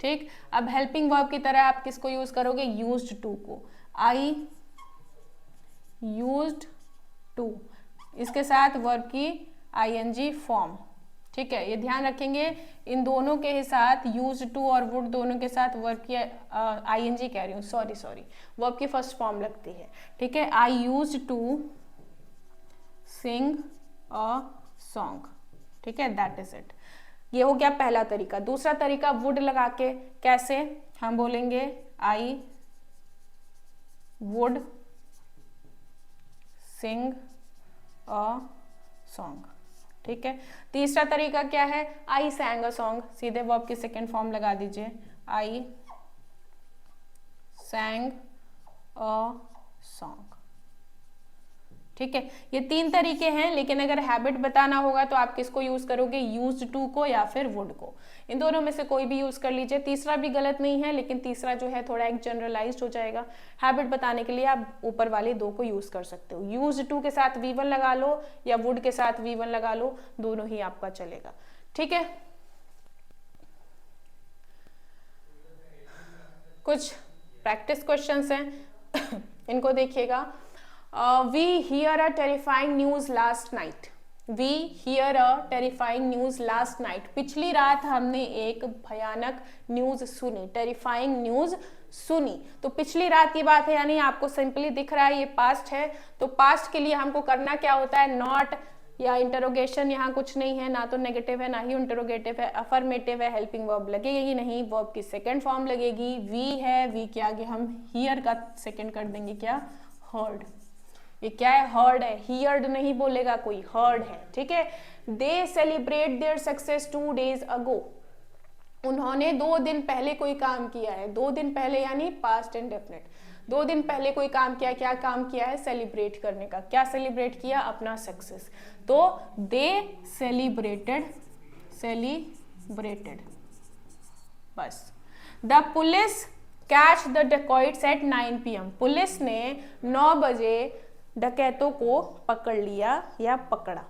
ठीक, अब हेल्पिंग वर्ब की तरह आप किसको यूज करोगे, यूज्ड टू को, आई यूज्ड टू, इसके साथ वर्ब की आईएनजी फॉर्म, ठीक है, ये ध्यान रखेंगे, इन दोनों के साथ यूज्ड टू और वुड दोनों के साथ वर्ब की आईएनजी कह रही हूँ, सॉरी वर्ब की फर्स्ट फॉर्म लगती है। ठीक है, I used to sing a song. ठीक है, दैट इज इट। ये हो गया पहला तरीका। दूसरा तरीका वुड लगा के, कैसे हम बोलेंगे, I would Singh a song. ठीक है, तीसरा तरीका क्या है, आई सैंग अ सॉन्ग, सीधे वर्ब की सेकेंड फॉर्म लगा दीजिए, आई सैंग अ सॉन्ग। ठीक है, ये तीन तरीके हैं, लेकिन अगर हैबिट बताना होगा तो आप किसको यूज करोगे, यूज्ड टू को या फिर वुड को। इन दोनों में से कोई भी यूज कर लीजिए, तीसरा भी गलत नहीं है, लेकिन तीसरा जो है थोड़ा एक जनरलाइज्ड हो जाएगा। हैबिट बताने के लिए आप ऊपर वाले दो को यूज कर सकते हो, यूज्ड टू के साथ V1 लगा लो या वुड के साथ V1 लगा लो, दोनों ही आपका चलेगा। ठीक है, कुछ प्रैक्टिस क्वेश्चंस हैं इनको देखिएगा। We hear a terrifying news last night. We hear a terrifying news last night. पिछली रात हमने एक भयानक न्यूज सुनी, टेरिफाइंग न्यूज सुनी। तो पिछली रात की बात है, यानी आपको सिंपली दिख रहा है ये पास्ट है, तो पास्ट के लिए हमको करना क्या होता है, नॉट या इंटरोगेशन, यहाँ कुछ नहीं है, ना तो नेगेटिव है ना ही इंटरोगेटिव है, अफर्मेटिव है, हेल्पिंग वर्ब लगेगी नहीं, वर्ब की सेकेंड फॉर्म लगेगी, वी है, वी के आगे हम हियर का सेकेंड कर देंगे, क्या, हर्ड। ये क्या है, हर्ड है, हियर्ड नहीं बोलेगा कोई, हर्ड है। ठीक है, दे celebrate their success 2 days ago। उन्होंने 2 दिन पहले कोई काम किया है, 2 दिन पहले यानी पास्ट इंडेफिनिट, 2 दिन पहले कोई काम किया, क्या काम किया है, सेलिब्रेट करने का। क्या सेलिब्रेट किया, अपना सक्सेस। तो दे सेलिब्रेटेड बस। The police catch the dacoits at 9 PM। Police ने 9 बजे डकैतों को पकड़ लिया या पकड़ा।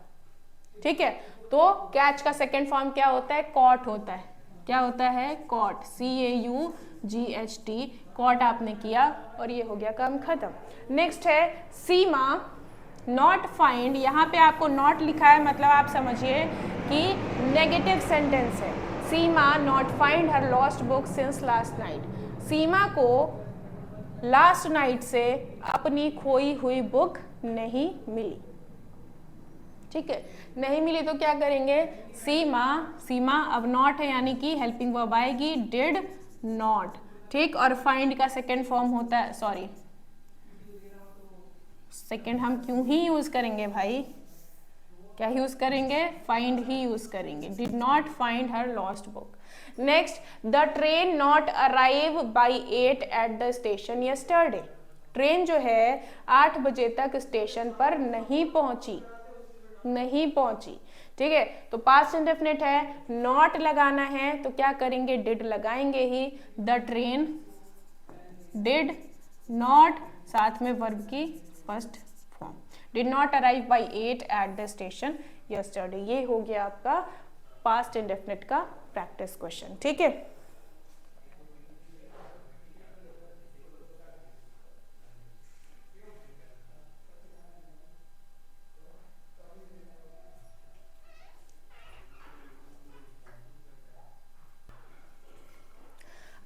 ठीक है, तो कैच का सेकेंड फॉर्म क्या होता है, कॉट होता है। क्या होता है, कॉट, CAUGHT, कॉट आपने किया और ये हो गया काम खत्म। नेक्स्ट है सीमा नॉट फाइंड। यहाँ पे आपको नॉट लिखा है, मतलब आप समझिए कि नेगेटिव सेंटेंस है। Seema not find her lost book since last night. Seema को लास्ट नाइट से अपनी खोई हुई बुक नहीं मिली। ठीक है, नहीं मिली तो क्या करेंगे, सीमा अब नॉट है यानी कि हेल्पिंग वर्ब आएगी, डिड नॉट। ठीक, और फाइंड का सेकेंड फॉर्म होता है, सॉरी सेकेंड हम क्यों ही यूज करेंगे भाई, क्या यूज करेंगे, फाइंड ही यूज करेंगे, did not find her lost book. Next, the train not arrive by 8 at the station yesterday. Train जो है 8 बजे तक स्टेशन पर नहीं पहुंची। ठीक है, तो पास्ट इंडेफिनिट है, नॉट लगाना है तो क्या करेंगे, डिड लगाएंगे ही। द ट्रेन डिड नॉट, साथ में वर्ब की first form, did not arrive by 8 at the station yesterday. ये हो गया आपका पास्ट इंडेफिनिट का प्रैक्टिस क्वेश्चन। ठीक है,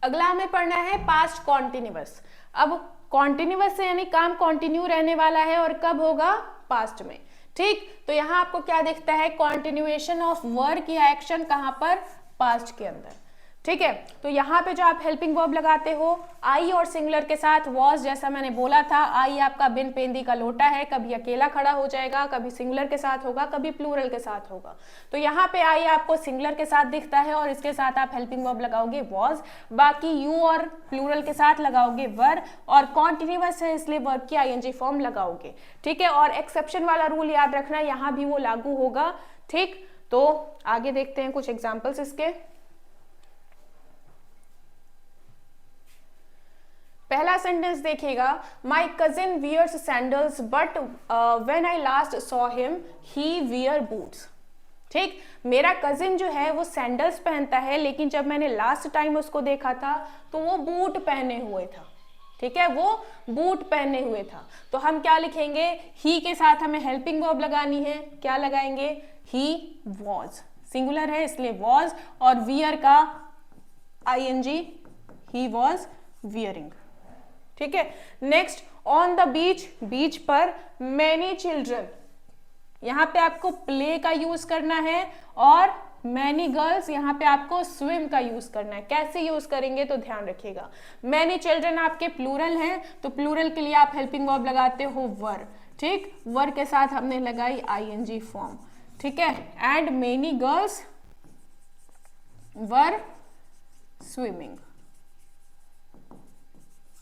अगला हमें पढ़ना है पास्ट कॉन्टिन्यूअस। अब कॉन्टिन्यूअस से यानी काम कंटिन्यू रहने वाला है और कब होगा, पास्ट में। ठीक, तो यहां आपको क्या दिखता है, कॉन्टिन्यूएशन ऑफ वर्क या एक्शन, कहां पर, पास्ट के अंदर। ठीक है, तो यहाँ पे जो आप हेल्पिंग वर्ब लगाते हो, आई और सिंगुलर के साथ वॉज, जैसा मैंने बोला था, आई आपका बिन पेंदी का लोटा है, कभी अकेला खड़ा हो जाएगा, कभी सिंगुलर के साथ होगा, कभी प्लूरल के साथ होगा। तो यहाँ पे आई आपको सिंगुलर के साथ दिखता है और इसके साथ आप हेल्पिंग वर्ब लगाओगे वॉज, बाकी यू और प्लूरल के साथ लगाओगे वर, और कॉन्टिन्यूअस है इसलिए वर्ब की आईएनजी फॉर्म लगाओगे। ठीक है, और एक्सेप्शन वाला रूल याद रखना, यहाँ भी वो लागू होगा। ठीक, तो आगे देखते हैं कुछ एग्जाम्पल्स इसके। पहला सेंटेंस देखिएगा, my cousin wears sandals but when I last saw him he wear boots. ठीक, मेरा कजिन जो है वो सैंडल्स पहनता है, लेकिन जब मैंने लास्ट टाइम उसको देखा था तो वो बूट पहने हुए था। ठीक है, वो बूट पहने हुए था। तो हम क्या लिखेंगे, ही के साथ हमें हेल्पिंग वर्ब लगानी है, क्या लगाएंगे, ही वॉज, सिंगुलर है इसलिए वॉज, और वियर का ing, ही वॉज वियरिंग। ठीक है, नेक्स्ट ऑन द बीच, बीच पर मैनी चिल्ड्रन, यहां पे आपको प्ले का यूज करना है, और मैनी गर्ल्स यहां पे आपको स्विम का यूज करना है। कैसे यूज करेंगे तो ध्यान रखिएगा, मैनी चिल्ड्रन आपके प्लूरल हैं तो प्लूरल के लिए आप हेल्पिंग वर्ब लगाते हो वर, ठीक, वर के साथ हमने लगाई ing फॉर्म, ठीक है, and many girls were swimming.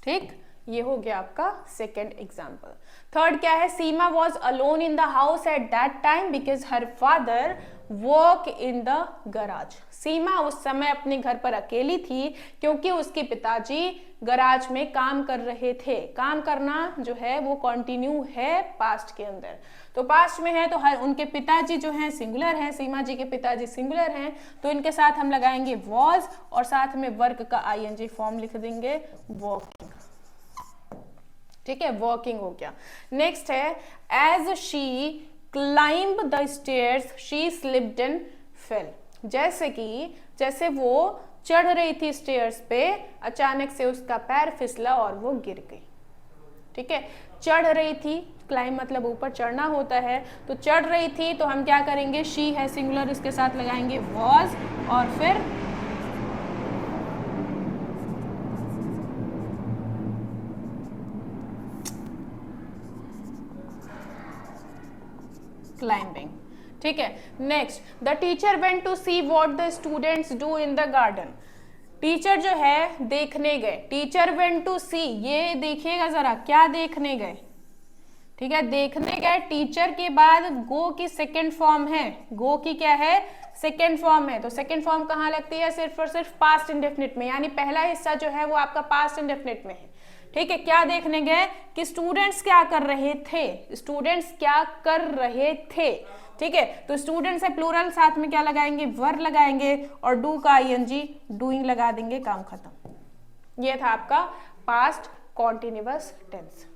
ठीक, ये हो गया आपका सेकेंड एग्जाम्पल। थर्ड क्या है, Seema was alone in the house at that time because her father work in the garage. Seema उस समय अपने घर पर अकेली थी क्योंकि उसके पिताजी गराज में काम कर रहे थे। काम करना जो है वो कंटिन्यू है पास्ट के अंदर, तो पास्ट में है तो हर उनके पिताजी जो हैं सिंगुलर हैं, सीमा जी के पिताजी सिंगुलर हैं, तो इनके साथ हम लगाएंगे वॉज और साथ में वर्क का ing फॉर्म लिख देंगे वर्किंग। ठीक है, वर्किंग हो गया। नेक्स्ट है, as she climb the stairs she slipped and fell. जैसे वो चढ़ रही थी स्टेयर्स पे, अचानक से उसका पैर फिसला और वो गिर गई। ठीक है, चढ़ रही थी, क्लाइंब मतलब ऊपर चढ़ना होता है, तो चढ़ रही थी तो हम क्या करेंगे, शी है सिंगुलर, इसके साथ लगाएंगे वॉज और फिर क्लाइंबिंग। ठीक है, next, the teacher went to see what the students do in the garden. Teacher जो है देखने गए, टीचर वेंट टू सी, ये देखिएगा जरा क्या देखने गए। ठीक है, देखने गए, टीचर के बाद गो की सेकेंड फॉर्म है, गो की क्या है, सेकेंड फॉर्म है, तो सेकेंड फॉर्म कहाँ लगती है, सिर्फ और सिर्फ पास्ट इंडेफिनिट में, यानी पहला हिस्सा जो है वो आपका पास्ट इंडेफिनिट में है। ठीक है, क्या देखने गए कि स्टूडेंट्स क्या कर रहे थे, स्टूडेंट्स क्या कर रहे थे। ठीक है, तो स्टूडेंट्स है प्लूरल, साथ में क्या लगाएंगे, वर लगाएंगे और डू का ing डूइंग लगा देंगे, काम खत्म। ये था आपका पास्ट कॉन्टिन्यूअस टेंस।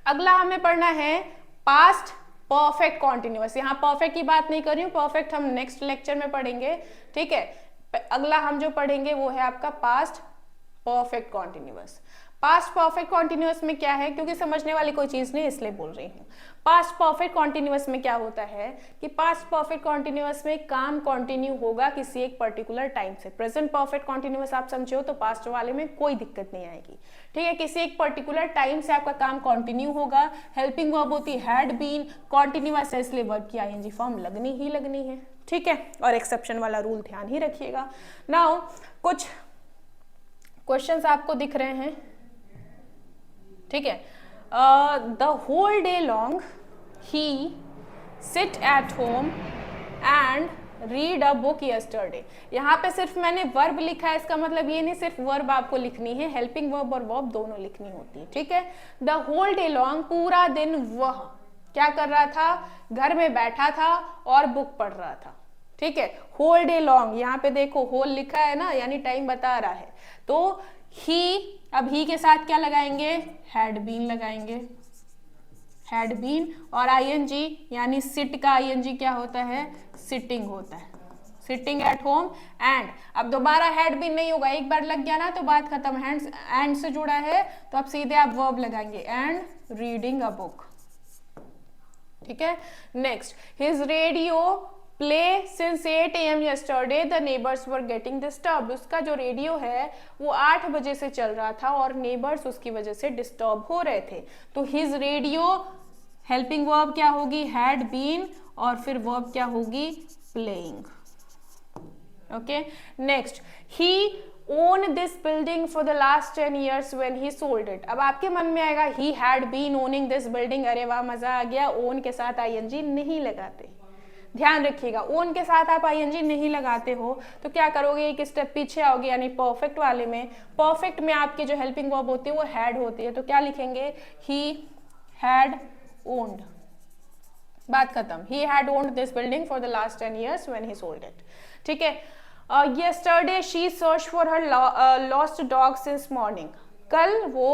अगला हमें पढ़ना है पास्ट परफेक्ट कॉन्टिन्यूअस। यहाँ परफेक्ट की बात नहीं कर रही हूँ, परफेक्ट हम नेक्स्ट लेक्चर में पढ़ेंगे। ठीक है, अगला हम जो पढ़ेंगे वो है आपका past perfect continuous. Past perfect continuous में क्या है, क्योंकि समझने वाली कोई चीज नहीं इसलिए बोल रही हूँ। पास्ट परफेक्ट कॉन्टिन्यूअस में क्या होता है कि पास्ट परफेक्ट कॉन्टिन्यूअस में काम कंटिन्यू होगा किसी एक पर्टिकुलर टाइम से। प्रेजेंट परफेक्ट कॉन्टिन्यूअस आप समझे हो तो पास्ट वाले में कोई दिक्कत नहीं आएगी। ठीक है, किसी एक पर्टिकुलर टाइम से आपका काम कंटिन्यू होगा। हेल्पिंग वर्ब होती है हैड बीन, कॉन्टिन्यूअस है इसलिए वर्ब की ing फॉर्म लगनी ही लगनी है। ठीक है, और एक्सेप्शन वाला रूल ध्यान ही रखिएगा। नाउ कुछ क्वेश्चंस आपको दिख रहे हैं। ठीक है, the whole day long he sit at home and read a book yesterday. यहाँ पे सिर्फ मैंने वर्ब लिखा है, इसका मतलब ये नहीं सिर्फ वर्ब आपको लिखनी है, हेल्पिंग वर्ब और वर्ब दोनों लिखनी होती है। ठीक है, द होल डे लॉन्ग, पूरा दिन वह क्या कर रहा था, घर में बैठा था और बुक पढ़ रहा था। ठीक है, होल डे लॉन्ग, यहाँ पे देखो होल लिखा है ना, यानी टाइम बता रहा है। तो ही, अब ही के साथ क्या लगाएंगे, हैड बीन लगाएंगे, हैड बीन, और ing यानी सिट का ing क्या होता है, सिटिंग होता है, सिटिंग एट होम एंड। अब दोबारा हैड बीन नहीं होगा, एक बार लग गया ना तो बात खत्म, एंड से जुड़ा है तो अब सीधे आप वर्ब लगाएंगे, एंड रीडिंग अ बुक। ठीक है, next, his radio play since 8 AM yesterday the neighbors were getting disturbed। उसका जो रेडियो है वो 8 बजे से चल रहा था और नेबर्स उसकी वजह से डिस्टर्ब हो रहे थे। तो हिज रेडियो, हेल्पिंग वर्ब क्या होगी, हैड बीन, और फिर वर्ब क्या होगी, playing. Okay, next, he own this building for the last 10 years when he sold it। अब आपके मन में आएगा he had been owning this building, अरे वाह मजा आ गया, ओन के साथ ing नहीं लगाते। ध्यान रखिएगा, ओन के साथ आप ing नहीं लगाते हो तो क्या करोगे, एक स्टेप पीछे आओगे, यानी परफेक्ट वाले में, परफेक्ट में आपकी जो हेल्पिंग वर्ब होती है वो हैड होती है, तो क्या लिखेंगे, ही हैड ओन्ड, बात खत्म, he had owned this building for the last 10 years when he sold it। ठीक है, yesterday she searched for her lost dog since morning। कल वो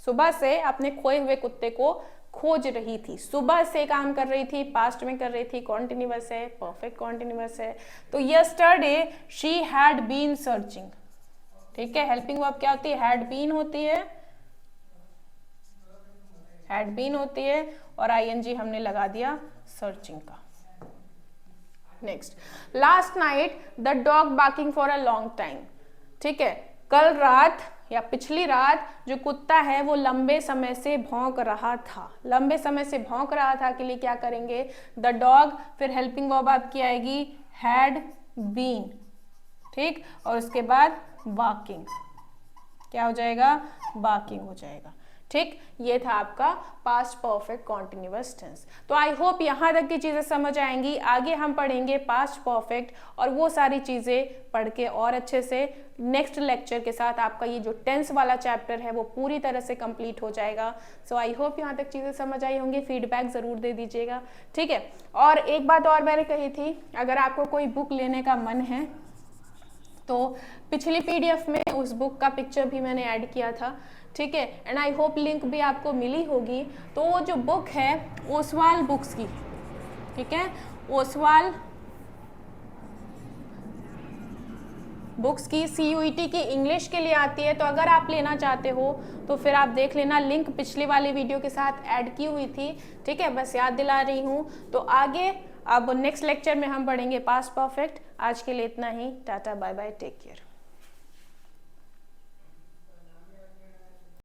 सुबह से अपने खोए हुए कुत्ते को खोज रही थी, सुबह से काम कर रही थी, पास्ट में कर रही थी, कॉन्टिन्यूअस है, परफेक्ट कॉन्टिन्यूअस है। तो yesterday she had been searching, ठीक है। हेल्पिंग वर्ब क्या होती है, हैड बीन होती है, हैड बीन होती है, और आईएनजी हमने लगा दिया सर्चिंग का। Next, last night the dog barking for a long time, ठीक है। कल रात या पिछली रात जो कुत्ता है वो लंबे समय से भौंक रहा था। लंबे समय से भौंक रहा था के लिए क्या करेंगे, द डॉग, फिर हेल्पिंग वर्ब आपकी आएगी हैड बीन, ठीक, और उसके बाद बार्किंग, क्या हो जाएगा, बार्किंग हो जाएगा, ठीक। ये था आपका पास्ट परफेक्ट कॉन्टिन्यूअस टेंस। तो आई होप यहाँ तक की चीज़ें समझ आएंगी। आगे हम पढ़ेंगे पास्ट परफेक्ट, और वो सारी चीज़ें पढ़ के और अच्छे से नेक्स्ट लेक्चर के साथ आपका ये जो टेंस वाला चैप्टर है वो पूरी तरह से कंप्लीट हो जाएगा। सो आई होप यहाँ तक चीज़ें समझ आई होंगी। फीडबैक ज़रूर दे दीजिएगा, ठीक है। और एक बात और मैंने कही थी, अगर आपको कोई बुक लेने का मन है तो पिछली पीडीएफ में उस बुक का पिक्चर भी मैंने ऐड किया था, ठीक है। एंड आई होप लिंक भी आपको मिली होगी। तो वो जो बुक है ओसवाल बुक्स की, ठीक है, ओसवाल बुक्स की CUET की इंग्लिश के लिए आती है। तो अगर आप लेना चाहते हो तो फिर आप देख लेना, लिंक पिछली वाली वीडियो के साथ ऐड की हुई थी, ठीक है, बस याद दिला रही हूँ। तो आगे अब नेक्स्ट लेक्चर में हम पढ़ेंगे पास्ट परफेक्ट। आज के लिए इतना ही, tata bye bye, take care.